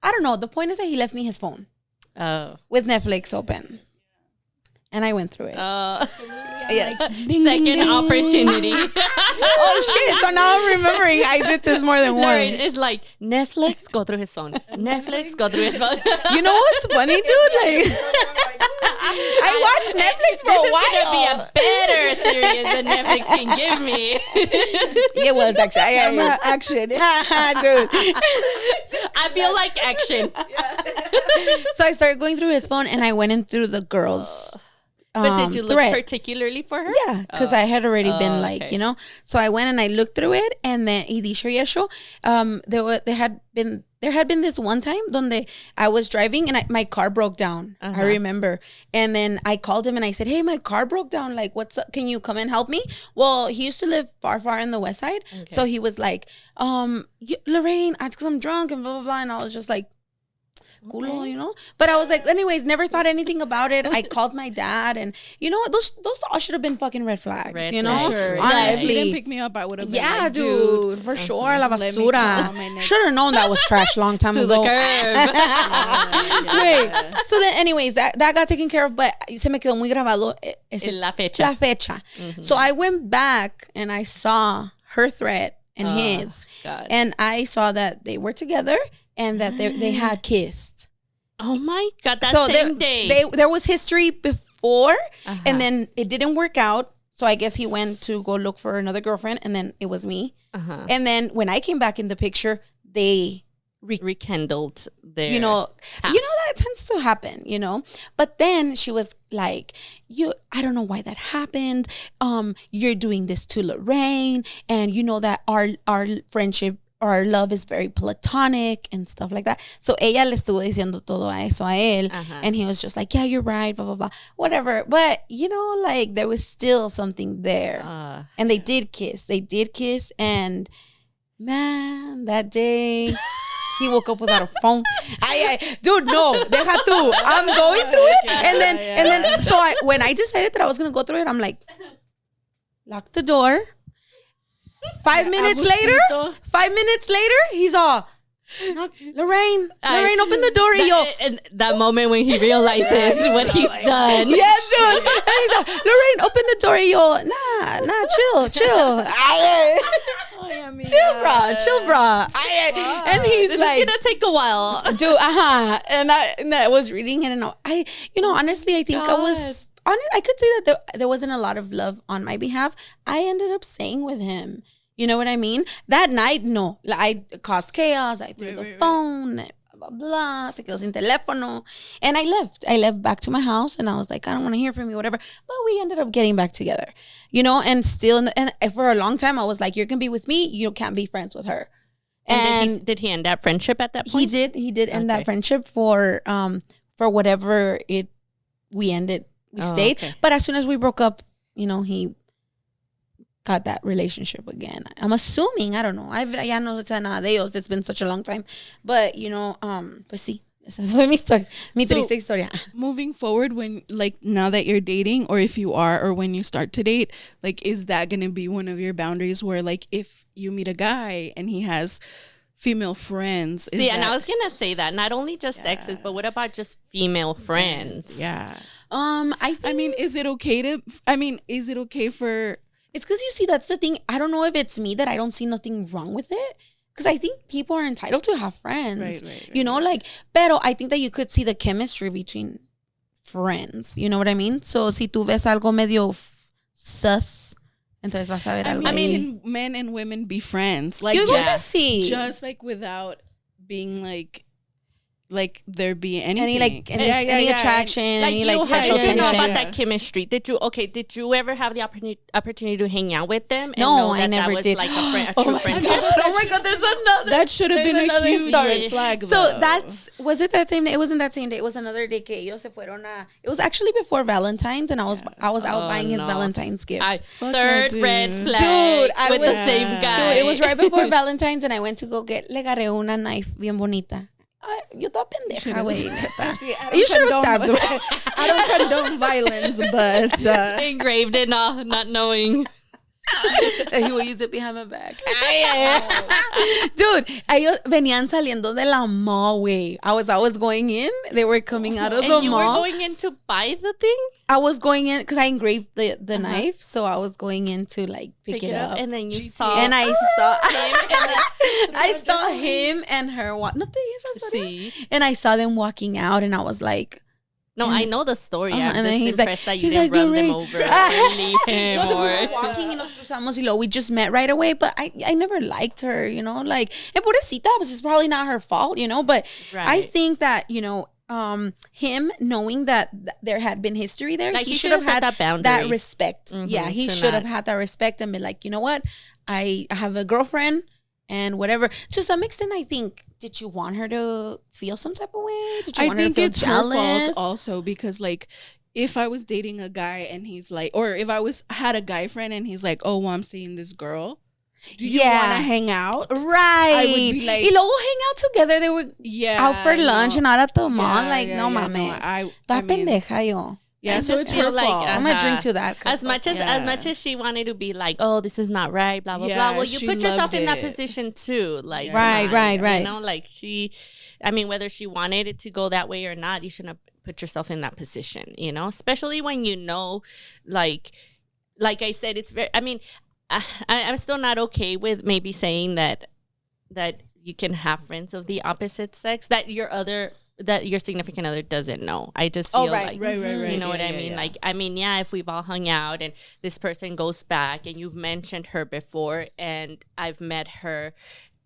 I don't know. The point is that he left me his phone with Netflix open. And I went through it. Yes. Second opportunity. Oh, shit. So now I'm remembering I did this more than Lauren once. is like, Netflix, go through his phone. Netflix, go through his phone. You know what's funny, dude? Like, I watched Netflix for a while. This is going to be a better series than Netflix can give me. It was actually. Action. Dude. I feel like action. So I started going through his phone and I went in through the girls' But did you look thread. particularly for her? Yeah, because I had already been like, okay. So I went and I looked through it, and then y dicho y eso, there had been this one time donde I was driving and my car broke down. I remember. And then I called him and I said, hey, my car broke down. Like, what's up? Can you come and help me? Well, he used to live far, far in the west side. Okay. So he was like, Lorraine, it's because I'm drunk and blah, blah, blah. And I was just like, culo, But I was like, anyways, never thought anything about it. I called my dad, and those all should have been fucking red flags, Sure. Honestly. Yeah, if he didn't pick me up, I would have been like, dude, for sure, la basura. Should have known that was trash long time to ago. The curb. Wait. So then, anyways, that got taken care of, but se me quedó muy grabado La fecha. La fecha. So I went back and I saw her thread and his. God. And I saw that they were together and that they had kissed. Oh my God, that So same day. there was history before, Uh-huh. and then it didn't work out. So I guess he went to go look for another girlfriend, and then it was me. Uh-huh. And then when I came back in the picture, they rekindled their that tends to happen, But then she was like, I don't know why that happened. You're doing this to Lorraine, and you know that our friendship, our love is very platonic and stuff like that. So ella le estuvo diciendo todo eso a él, and he was just like, yeah, you're right, blah, blah, blah, whatever. But, like there was still something there. And they did kiss. And man, that day... He woke up without a phone. Dude, no, deja tú. I'm going through it, and then, so when I decided that I was gonna go through it, I'm like, lock the door. 5 minutes later, he's all, Lorraine, open the door, and that moment when he realizes what he's done. Yeah, dude. And he's like, Lorraine, open the door, nah, chill. Chill, bro. And he's this like, is gonna take a while, dude. And I was reading it, and honestly, I think I could say that there wasn't a lot of love on my behalf. I ended up staying with him. You know what I mean? That night, no. I caused chaos. I threw the phone. Blah, blah, blah. Se quedó sin teléfono. And I left. I left back to my house, and I was like, I don't want to hear from you, whatever. But we ended up getting back together, and still, and for a long time, I was like, you can be with me. You can't be friends with her. And did he end that friendship at that point? He did end that friendship for whatever we ended. We stayed. Okay. But as soon as we broke up, he got that relationship again. I'm assuming, I don't know. Ya no sé nada de ellos. It's been such a long time. But, pues sí. Esa fue mi historia. Mi triste historia. Moving forward, when, now that you're dating, or if you are, or when you start to date, is that going to be one of your boundaries where, if you meet a guy and he has female friends? And I was going to say that. Not only just exes, but what about just female friends? Yeah. I mean, is it okay for... It's because, you see, that's the thing. I don't know if it's me that I don't see nothing wrong with it. Because I think people are entitled to have friends. Right. Pero I think that you could see the chemistry between friends. You know what I mean? So, si tú ves algo medio sus, entonces vas a ver algo. I mean, can men and women be friends? You want to see. Just, without being, there be anything. Any attraction, any sexual tension. Know about that chemistry? Did you ever have the opportunity to hang out with them? And no, I never did. Like a true friendship. Oh my God, there's another. That should have been a huge red flag. So was it that same day? It wasn't that same day. It was another day que ellos se fueron a. It was actually before Valentine's, and I was out buying his Valentine's gift. Third red flag, dude, with the same guy. Dude, it was right before Valentine's, and I went to go get. Le agarré una knife bien bonita. Yo toda pendeja, güey. You should have stabbed him. I don't condone violence, but... Engraved it, not knowing. He will use it behind my back. Dude, ellos venían saliendo de la mall, güey. I was going in. They were coming out of the mall. And you were going in to buy the thing? I was going in because I engraved the knife, so I was going in to pick it up. And then you saw, and I saw him. I saw him and her. No te esa historia? And I saw them walking out, and I was like. No, I know the story. I'm and then just he's impressed like, that you didn't run them over or leave him. No, we were walking y nos cruzamos y we just met right away. But I never liked her, and pobrecita, it's probably not her fault, But right. I think that, him knowing that there had been history there, he should have had that respect. Mm-hmm, yeah, he should have had that respect and been like, you know what? I have a girlfriend. And whatever. To some extent, I think, did you want her to feel some type of way? Did you want her to feel jealous? Her fault also, because if I was dating a guy and he's like, or if I had a guy friend and he's like, oh, well, I'm seeing this girl. Do you want to hang out? Right. I would be like, y luego hang out together. They were out for lunch and out at the mall. No mames. Toda pendeja yo. Yeah, so it's her fault. I'm gonna drink to that. As much as she wanted to be like, oh, this is not right, blah blah blah. Well, you put yourself in that position too, right. Whether she wanted it to go that way or not, you shouldn't have put yourself in that position. Especially when like I said, it's very. I'm still not okay with maybe saying that you can have friends of the opposite sex that your significant other doesn't know. I just feel like, right. you know Yeah, what I yeah, mean? yeah. Like, I mean, yeah, if we've all hung out and this person goes back and you've mentioned her before and I've met her,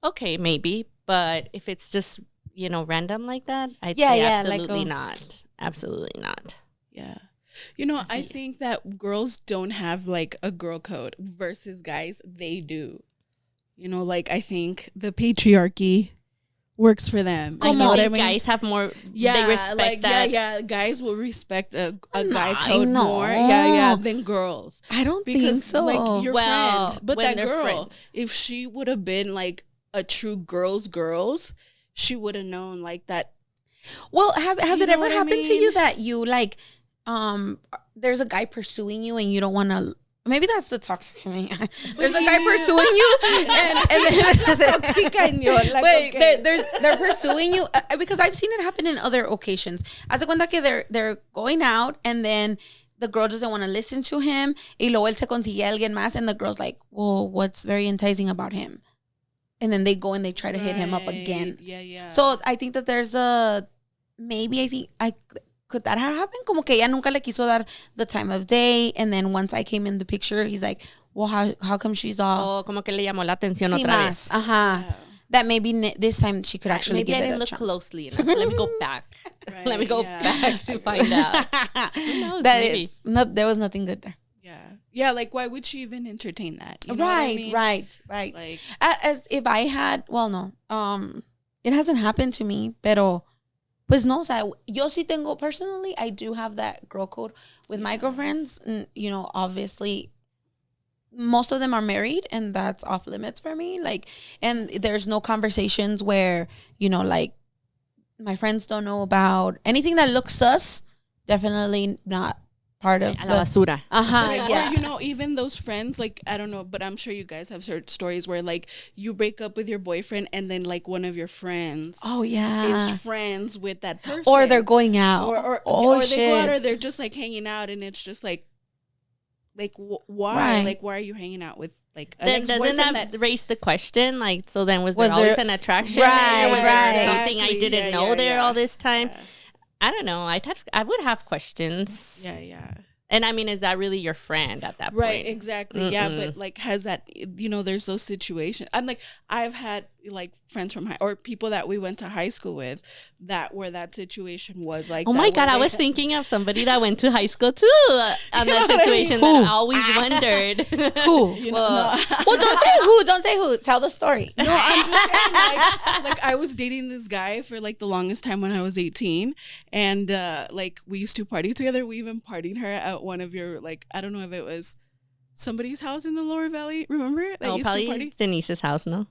okay, maybe. But if it's just, random like that, I'd say absolutely not. Absolutely not. Yeah. I think that girls don't have like a girl code versus guys. They do. Like I think the patriarchy works for them. I know what I mean? Guys have more. Yeah, they respect that. Yeah. Guys will respect a No, guy code no. more. Yeah, than girls. I don't think so. Like your friend, but when that they're girl, friends. if she would have been like a true girls, she would have known like that. Well, has it know ever what I happened to mean? you that you like, there's a guy pursuing you and you don't want to? Maybe that's the toxic in me. There's a guy pursuing you, and then wait, they're pursuing you because I've seen it happen in other occasions. Haz de cuenta que they're going out and then the girl doesn't want to listen to him, y luego él se consigue a alguien más, and the girl's like, well, what's very enticing about him? And then they go and they try to hit him up again. Yeah. So I think that there's could that have happened? Como que ella nunca le quiso dar the time of day, and then once I came in the picture, he's like, well, how come she's all Como que le llamó la atención sí, otra más. vez. Yeah. That maybe this time she could actually Maybe give I it didn't a look chance. closely enough. Let me go back. Let me go back to find out. Who knows? That Maybe. it's not, there was nothing good there. Yeah. Like why would she even entertain that? You know what I mean? Right. Like As if I had, well, no, it hasn't happened to me, pero pues no, o sea, yo sí tengo, personally, I do have that girl code with my girlfriends. And, obviously, most of them are married, and that's off limits for me. Like, and there's no conversations where, like, my friends don't know about anything that looks sus. Definitely not part of A la basura. Yeah. Or, even those friends, like, I don't know, but I'm sure you guys have certain stories where, like, you break up with your boyfriend and then, like, one of your friends is friends with that person. Or they're going out. Or shit. they go out, or they're just, like, hanging out, and it's just, like why? Right. Like, why are you hanging out with, like, an Then doesn't ex-boyfriend that raise the question? Like, so then was there Was always there- an attraction? Right, there? Was there right. something I Exactly. didn't know Yeah, there yeah. all this time? Yeah. I don't know. I would have questions. Yeah. And I mean, is that really your friend at that point? Right, exactly. Yeah, but like, has that, there's those situations. I'm like, I've had like friends from or people that we went to high school with where that situation was like. Oh my God, I was thinking of somebody that went to high school too on that situation that I always wondered. Who? Well, Don't say who. Tell the story. No, I'm just saying, like I was dating this guy for like the longest time when I was 18, and like we used to party together. We even partied her at one of your, like, I don't know if it was somebody's house in the Lower Valley. Remember? That used to Probably party? Denise's house, no?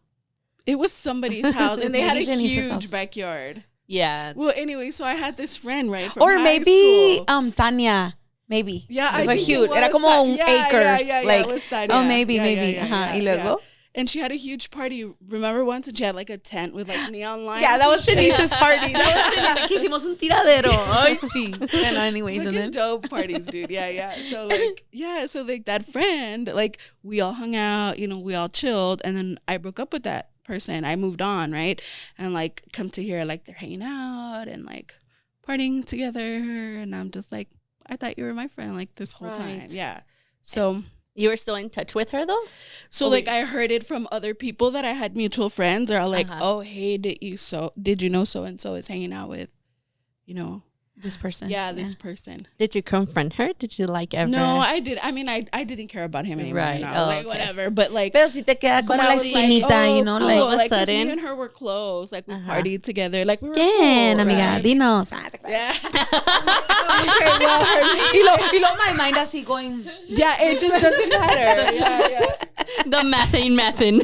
It was somebody's house, and they had a Maybe Denise's house. huge backyard. Yeah. Well, anyway, so I had this friend, right? From Or high maybe school. Tanya. Maybe. Yeah, it was I a think huge. it Era was como un yeah, acres. yeah, like, it was Tanya. oh, maybe. Yeah, Y luego? And she had a huge party. Remember once she had like a tent with like neon lights? Yeah, that was and shit? Denise's party. That was Denise. Que hicimos un tiradero. Ay, sí. Bueno, anyways, Like and then. dope parties, dude. Yeah. So like that friend, like we all hung out, we all chilled, and then I broke up with that person. I moved on, right? And like come to hear like they're hanging out and like partying together, and I'm just like, I thought you were my friend like this whole time. Right. Yeah. So You were still in touch with her though? So like I heard it from other people that I had mutual friends, or like, oh hey, did you know so and so is hanging out with, This person. yeah, this person. Did you confront her? Did you like ever? No, I did. I mean, I didn't care about him anymore. Right. And I was like, okay. whatever. But like, Pero si te queda como but la I was like, espinita, oh, like. all of a like 'cause sudden. me and her were close. Like we partied together. Like we were ¿Quién, cool, amiga? right? Dinos. Yeah. Okay, well, Y lo my mind así going. yeah, it just doesn't matter. Yeah. The methane.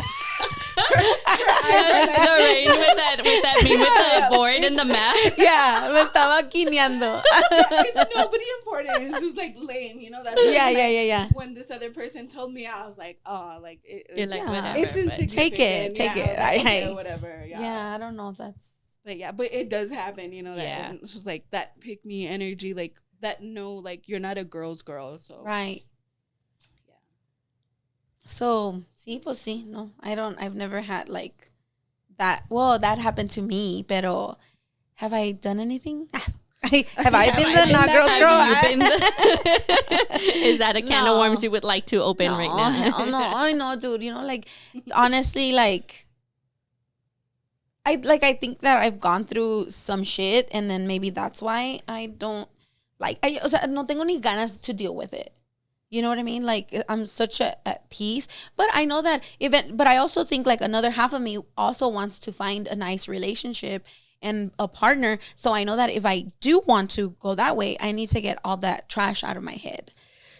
Lorraine with that meme with the board and the math. Yeah, me estaba quineando. It's nobody important. It's just like lame, That's Yeah. When this other person told me, I was like, oh, like You're like, whatever. it's but- insignificant. Take it. I was like, okay, I- whatever. Yeah, I don't know if that's. But it does happen, that Yeah. it's just like that pick me energy, like that. No, like you're not a girl's girl, so Right. So, sí, pues sí. No, I've never had like that. Well, that happened to me, pero have I done anything? Have I been the not girl's girl? Have you been Is that a can of worms you would like to open right now? Hell no, I know, dude. You know, like honestly, like I think that I've gone through some shit, and then maybe that's why I don't like. O sea, no tengo ni ganas to deal with it. You know what I mean? Like I'm such at peace, but I know that but I also think like another half of me also wants to find a nice relationship and a partner. So I know that if I do want to go that way, I need to get all that trash out of my head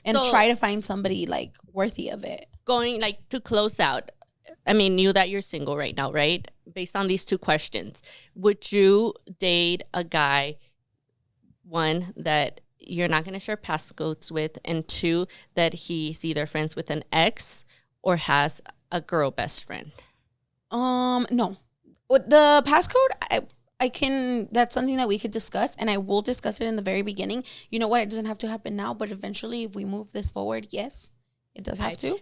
and try to find somebody like worthy of it. Going like to close out, I mean, you that you're single right now, right? Based on these two questions, would you date a guy, one, that you're not going to share passcodes with, and two, that he's either friends with an ex or has a girl best friend? No. With the passcode, I can, that's something that we could discuss, and I will discuss it in the very beginning. You know what? It doesn't have to happen now, but eventually, if we move this forward, yes, it does have to.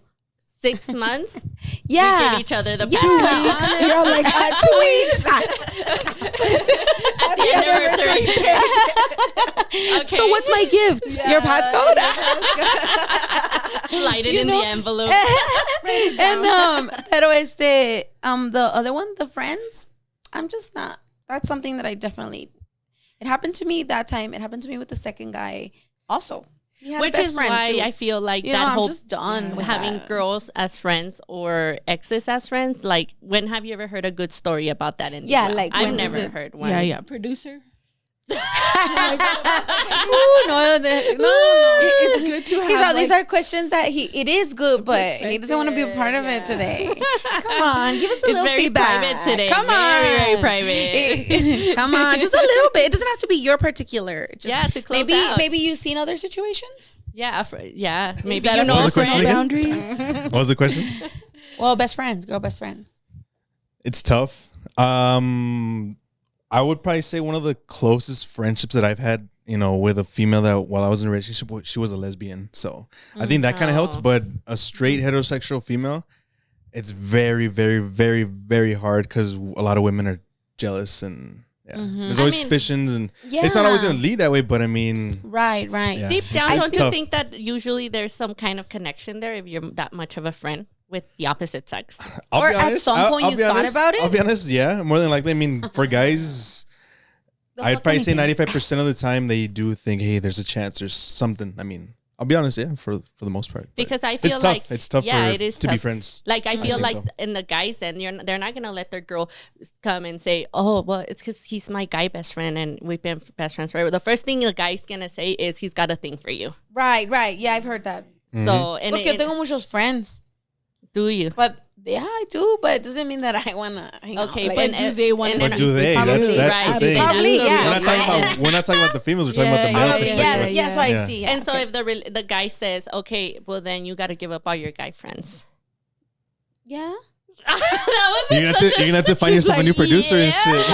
6 months? Yeah. We give each other the Yeah. passcode. You're like, 2 weeks. At the anniversary. Okay. So what's my gift? Your passcode? Slide it in the envelope. And pero the other one, the friends, I'm just not. That's something that I definitely. It happened to me that time. It happened to me with the second guy also. Which is why I feel like that whole I'm just done with having that. girls as friends or exes as friends. Like, when have you ever heard a good story about that? In the Yeah, world? like, I've when does never it- heard one. Yeah. Producer. Ooh, no, It's good to have. These are questions that it is good, but he doesn't want to be a part of it today. Come on, give us a It's little very feedback. private today. Come Very, on, very private. Come on, just a little bit. It doesn't have to be your particular. Just Yeah, to close maybe out. maybe you've seen other situations. Yeah, maybe that you a know What a was the question friend. again? boundary? What was the question? Well, best friends, girl, best friends. It's tough. I would probably say one of the closest friendships that I've had, with a female that while I was in a relationship, she was a lesbian. So I think that kind of helps. Oh. But a straight heterosexual female, it's very, very, very, very hard because a lot of women are jealous and there's always suspicions, and it's not always going to lead that way. But I mean, Right. yeah, Deep it's- down, it's don't you tough. think that usually there's some kind of connection there if you're that much of a friend with the opposite sex? I'll Or be at honest, some point I'll you be thought honest, about it? I'll be honest, yeah, more than likely. I mean, for guys, I'd probably say 95% of the time they do think, hey, there's a chance, there's something. I mean, I'll be honest, yeah, for the most part. But Because I feel it's like tough. It's tough it is to be tough. friends. Like, I feel think like so. in the guys, then they're not gonna let their girl come and say, "Oh, well, it's because he's my guy best friend and we've been best friends forever." The first thing the guy's gonna say is he's got a thing for you. Right. Yeah, I've heard that. So, and Look, yo tengo muchos friends, do you? but yeah, I do. But it doesn't mean that I wanna. Hang out. Okay, Like, but do they want and to But then- do they? Probably, That's right, the thing. Probably, yeah. We're not talking about the females. We're talking about the male Yeah, Probably, perspective. yeah, that's what I Yeah. see. And so if the guy says, "Okay, well then you got to give up all your guy friends." Yeah. That was You're gonna have to find She's yourself a new like, producer and shit.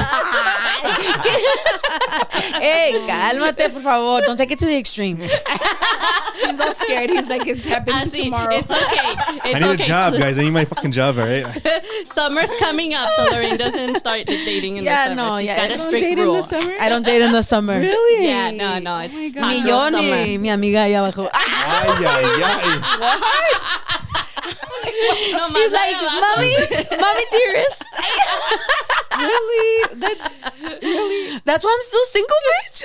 Hey, cálmate, por favor. Don't take it to the extreme. He's all scared. He's like, it's happening tomorrow. It's okay. It's I need okay. a job, guys. I need my fucking job, all right? Summer's coming up, so Lorraine doesn't start dating in Yeah, the summer. no, She's yeah. got You a Don't strict date rule. in the summer? I don't date in the summer. Really? Yeah, no. It's Oh my hot God. Ni girl yo summer. ni mi amiga allá abajo. Ay, ay, ay. No, She's más like, allá abajo. mommy dearest. Really? That's That's why I'm still single, bitch.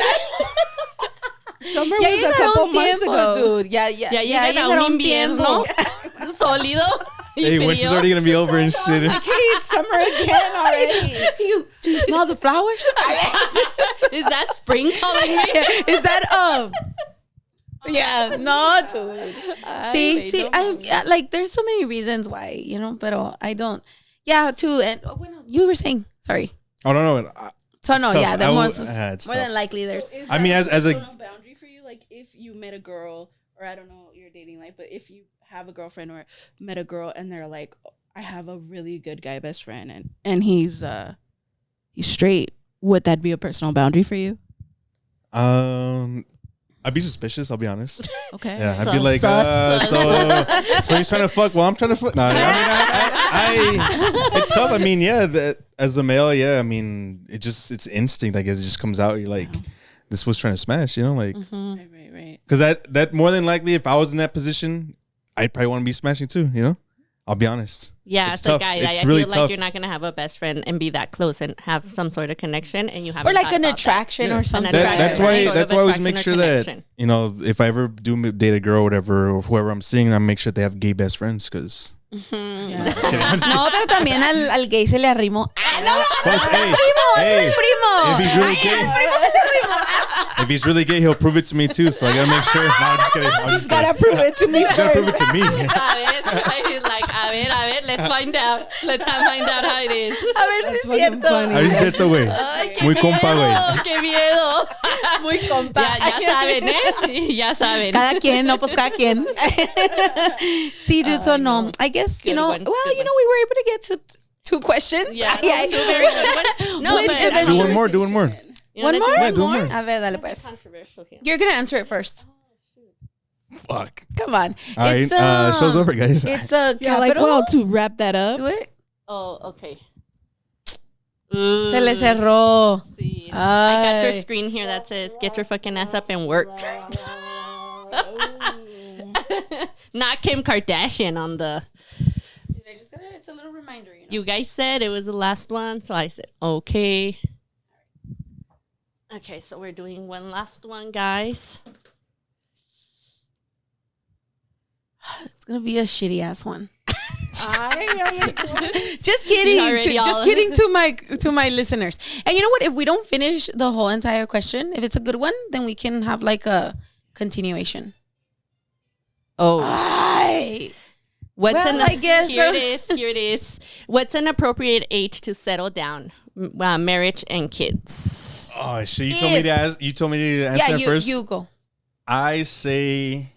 summer Ya was a couple llegaron months tiempo, ago. dude. Ya Ya llega un invierno sólido y Hey, winter's frío. already gonna be over and shit. Hey, it's summer again already. Do you smell the flowers? Is that spring calling me? Is that Yeah, no, dude. See, like there's so many reasons why, pero I don't. Yeah, too. And bueno, you were saying, sorry. Oh no. So It's no, tough. yeah, then I more, would- it's more tough. than likely there's. Is I mean, that as a- personal boundary for you, like if you met a girl, or I don't know your dating life, but if you have a girlfriend or met a girl and they're like, I have a really good guy best friend and he's straight, would that be a personal boundary for you? I'd be suspicious. I'll be honest. Okay. Yeah, I'd be like, so he's trying to fuck. Well, I'm trying to fuck. No, it's tough. I mean, yeah, as a male, yeah. I mean, it's instinct. I guess it just comes out. You're like, this was trying to smash. You know, like, Right. because that more than likely, if I was in that position, I'd probably want to be smashing too. You know, I'll be honest. Yeah, it's so tough. guys, I really feel tough. like you're not gonna have a best friend and be that close and have some sort of connection, and you have or like an attraction or something. That's why I always make sure that connection. you know, if I ever do date a girl or whatever, or whoever I'm seeing, I make sure they have gay best friends because. Yeah. No, pero también al gay se le arrimó. Pues, hey, primo. if he's really gay, if he's really gay, he'll prove it to me too. So I gotta make sure. No, I'm just kidding. He's gotta prove it to me. Gotta prove it to me. He's like, a ver, let's find out. Let's find out how it is. A ver si es fucking cierto. funny. A ver si es cierto, güey. Ay, qué Muy miedo, compa, güey. qué miedo. Muy compa. Ya saben, ¿eh? Ya saben. Cada quien, no, pues cada quien. Sí, dude, so no. I guess, Good you know, ones, well, good you know, we were able to get to two questions. Yeah, two very good ones. No, Which but eventually- Do one more. You One wanna more? do Yeah, do one more. A ver, dale pues. Controversial here. You're going to answer it first. Fuck. Come on. All right, show's over, guys. It's a Yeah, like, capital. well, to wrap that up. Do it. Oh, okay. Se le cerró. See, I got your Ay. screen here that says "Get your fucking ass up and work." Not Kim Kardashian on the. It's a little reminder, you know. You guys said it was the last one, so I said okay. Okay, so we're doing one last one, guys. It's going to be a shitty ass one. Just You're kidding. already Just all- kidding to my listeners. And you know what? If we don't finish the whole entire question, if it's a good one, then we can have like a continuation. Oh, Ay. what's Well, I guess here so. it is. Here it is. What's an appropriate age to settle down? Marriage and kids. Oh shit! You told me to ask. You told me to answer Yeah, first. you go. I say.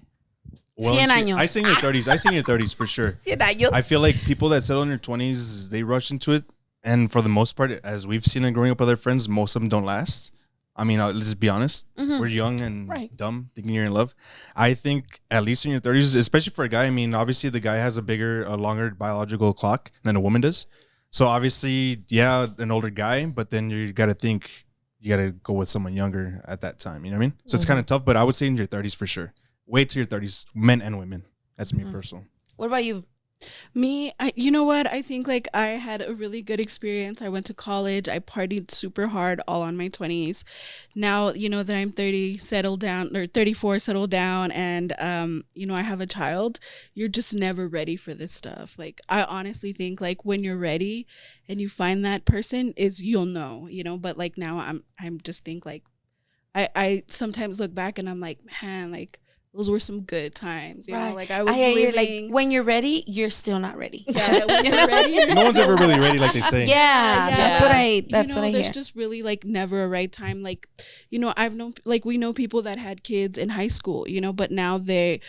100 años. I say in your 30s. I say in your 30s for sure. 100 años. I feel like people that settle in their 20s, they rush into it, and for the most part, as we've seen and growing up with our friends, most of them don't last. I mean, let's just be honest. We're young and dumb, thinking you're in love. I think at least in your 30s, especially for a guy. I mean, obviously the guy has a longer biological clock than a woman does. So obviously, yeah, an older guy, but then you got to think you got to go with someone younger at that time. You know what I mean? So it's kind of tough, but I would say in your 30s for sure. Wait till your 30s, men and women. That's me personal. What about you? Me, you know what? I think like I had a really good experience. I went to college. I partied super hard all on my 20s. Now, you know that I'm 30, settled down, or 34, settled down, and you know, I have a child. You're just never ready for this stuff. Like I honestly think like when you're ready and you find that person you'll know, you know, but like now I'm just think like I sometimes look back and I'm like, man, like those were some good times, you know. Like I was hear living. like when you're ready, you're still not ready. Yeah, when you're ready. No one's ever really ready, like they say. Yeah, that's what I hear. There's just really like never a right time. Like, you know, I've known like we know people that had kids in high school, you know, but now they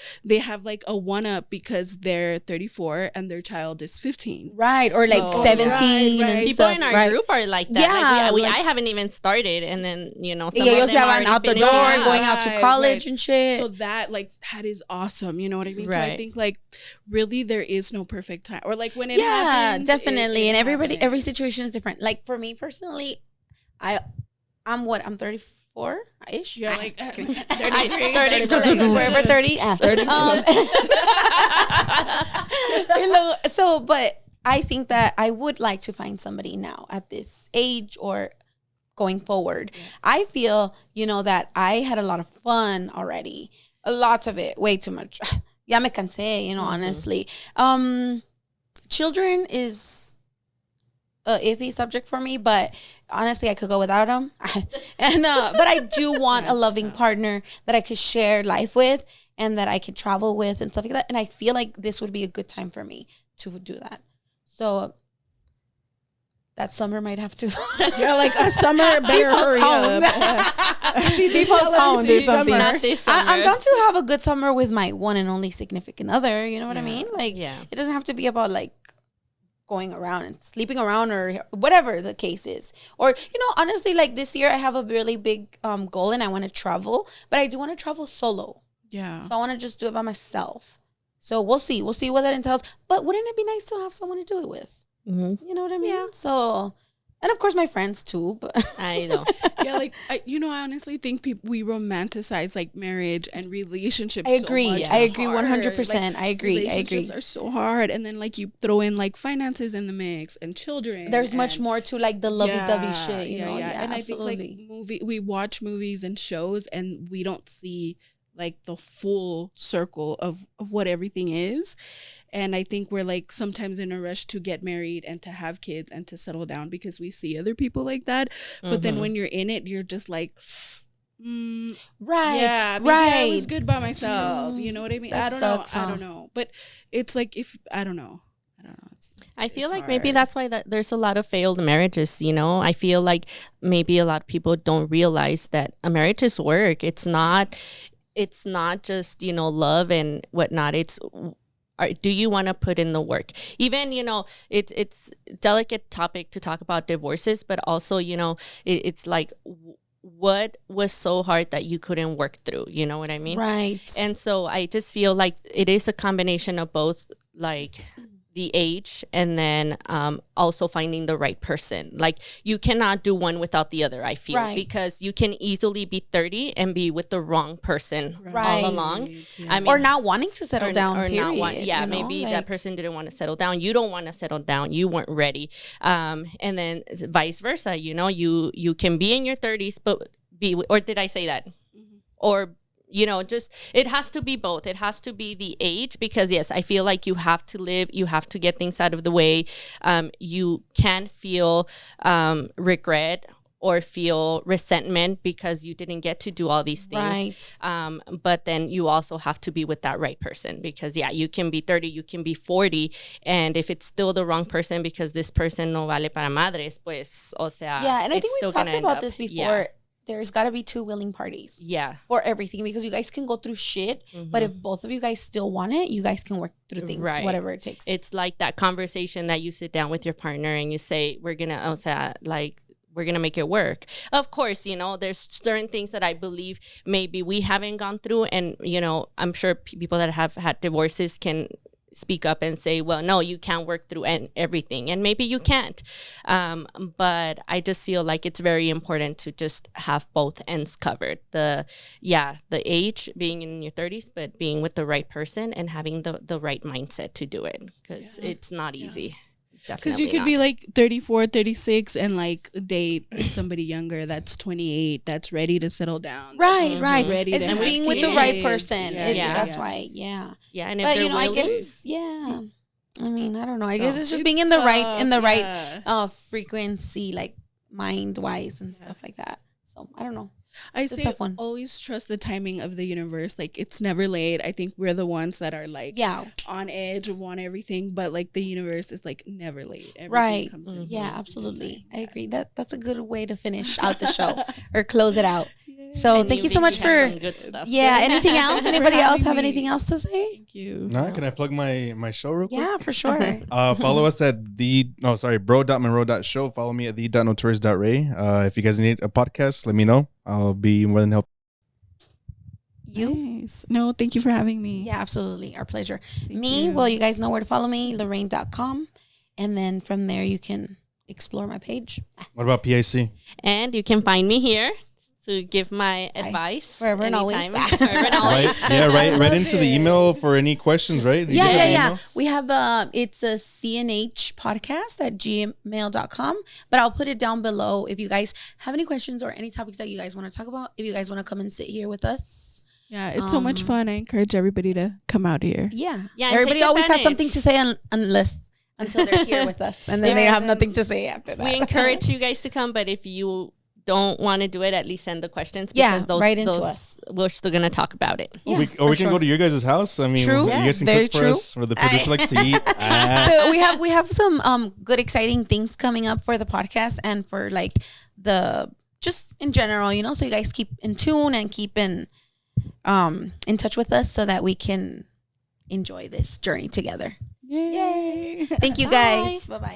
have like a one up because they're 34 and their child is 15. Right, or like 17 right. and People stuff. in our right. group are like that. Yeah, Like like- I haven't even started, and then you know, some Y of ellos them ya van already out the finished. door, Yeah. going out to Right, college right. and shit. So that is awesome. You know what I mean? So I Right. think like really there is no perfect time, or like when it yeah, happens, definitely. it And every happens. situation is different. Like for me personally, I'm 34 ish. You're like 33, 33, forever 30. 30. You know, so, but I think that I would like to find somebody now at this age or going forward. I feel, you know, that I had a lot of fun already. Lots of it, way too much. Ya me cansé, you know, honestly. Children is a iffy subject for me, but honestly, I could go without them. And but I do want a loving partner that I could share life with and that I could travel with and stuff like that. And I feel like this would be a good time for me to do that. So that summer might have to. You're like a summer better hurry up. Be postponed or something. Not this summer. I'm down to have a good summer with my one and only significant other. You know what I mean? Like, Yeah. it doesn't have to be about like going around and sleeping around or whatever the case is. Or, you know, honestly, like this year I have a really big goal and I want to travel, but I do want to travel solo. Yeah. So I want to just do it by myself. So we'll see. We'll see what that entails. But wouldn't it be nice to have someone to do it with? Mm-hmm. You know what I mean? Yeah. So, and of course my friends too. But I know. Yeah, like I honestly think we romanticize like marriage and relationships. I agree. So much. I agree 100%. Like, I agree. Relationships are so hard, and then like you throw in like finances in the mix and children. There's much more to like the lovey-dovey shit. You know? Yeah. And absolutely. I think like we watch movies and shows, and we don't see like the full circle of what everything is. And I think we're like sometimes in a rush to get married and to have kids and to settle down because we see other people like that. But then when you're in it, you're just like, right. Yeah, maybe I was good by myself. You know what I mean? That I don't sucks, know. huh? I don't know. But it's like I don't know. I feel like hard. maybe that's why there's a lot of failed marriages, you know? I feel like maybe a lot of people don't realize that a marriage is work. It's not just, you know, love and whatnot. It's do you want to put in the work? Even, you know, it's delicate topic to talk about divorces, but also, you know, it's like what was so hard that you couldn't work through, you know what I mean? Right. And so I just feel like it is a combination of both, like the age and then also finding the right person. Like you cannot do one without the other, I feel, because you can easily be 30 and be with the wrong person all along. I mean, or not wanting to settle down, or period. not maybe that person didn't want to settle down. You don't want to settle down. You weren't ready. And then vice versa, you know, you can be in your 30s, but or did I say that? Or you know, just it has to be both. It has to be the age because, yes, I feel like you have to live. You have to get things out of the way. You can feel regret or feel resentment because you didn't get to do all these things. Right. But then you also have to be with that right person because, yeah, you can be 30, you can be 40. And if it's still the wrong person because this person no vale para madres, pues, o sea, yeah, and I think we talked about this before. Yeah. There's got to be two willing parties. Yeah. For everything because you guys can go through shit, but if both of you guys still want it, you guys can work through things, whatever it takes. It's like that conversation that you sit down with your partner and you say, we're going to make it work. Of course, you know, there's certain things that I believe maybe we haven't gone through. And, you know, I'm sure people that have had divorces can speak up and say, well, no, you can't work through everything. And maybe you can't. But I just feel like it's very important to just have both ends covered. The age, being in your 30s, but being with the right person and having the right mindset to do it because it's not easy. Because you could be like 34, 36 and like date somebody younger that's 28 that's ready to settle down. Right. Ready it's to just being with the right person. That's right. Yeah. Yeah. And if but you know, I guess, I mean, I don't know. I guess it's just being in the right frequency, like mind wise and stuff like that. So I don't know. I say always trust the timing of the universe. Like it's never late. I think we're the ones that are like on edge, want everything, but like the universe is like never late. Everything comes in absolutely. I agree. That's a good way to finish out the show or close it out. So thank you so much for good stuff. Yeah. Anything else? Anybody else have anything else to say? Thank you. Nah, can I plug my show real quick? Yeah, for sure. Follow us at bro.monroe.show. Follow me at the.notorious.ray. If you guys need a podcast, let me know. I'll be more than helpful. You? Nice. No, thank you for having me. Yeah, absolutely. Our pleasure. Thank you. Well, you guys know where to follow me, Lorraine.com. And then from there, you can explore my page. What about PIC? And you can find me here to give my advice. Forever and always. Forever and always. Right into the email for any questions, right? Yeah. We have it's a CNH podcast at gmail.com, but I'll put it down below if you guys have any questions or any topics that you guys want to talk about. If you guys want to come and sit here with us. Yeah, it's so much fun. I encourage everybody to come out here. Yeah. Everybody always has something to say until they're here with us, and then they have nothing to say after that. We encourage you guys to come, but if you don't want to do it, at least send the questions because those us. We're still gonna talk about it. Yeah, we can go to your guys' house. I mean, you guys can cook for us, or the producer likes to eat. So we have some good exciting things coming up for the podcast and for like the just in general, you know. So you guys keep in tune and keep in touch with us so that we can enjoy this journey together. Yay. Thank you guys. Bye-bye.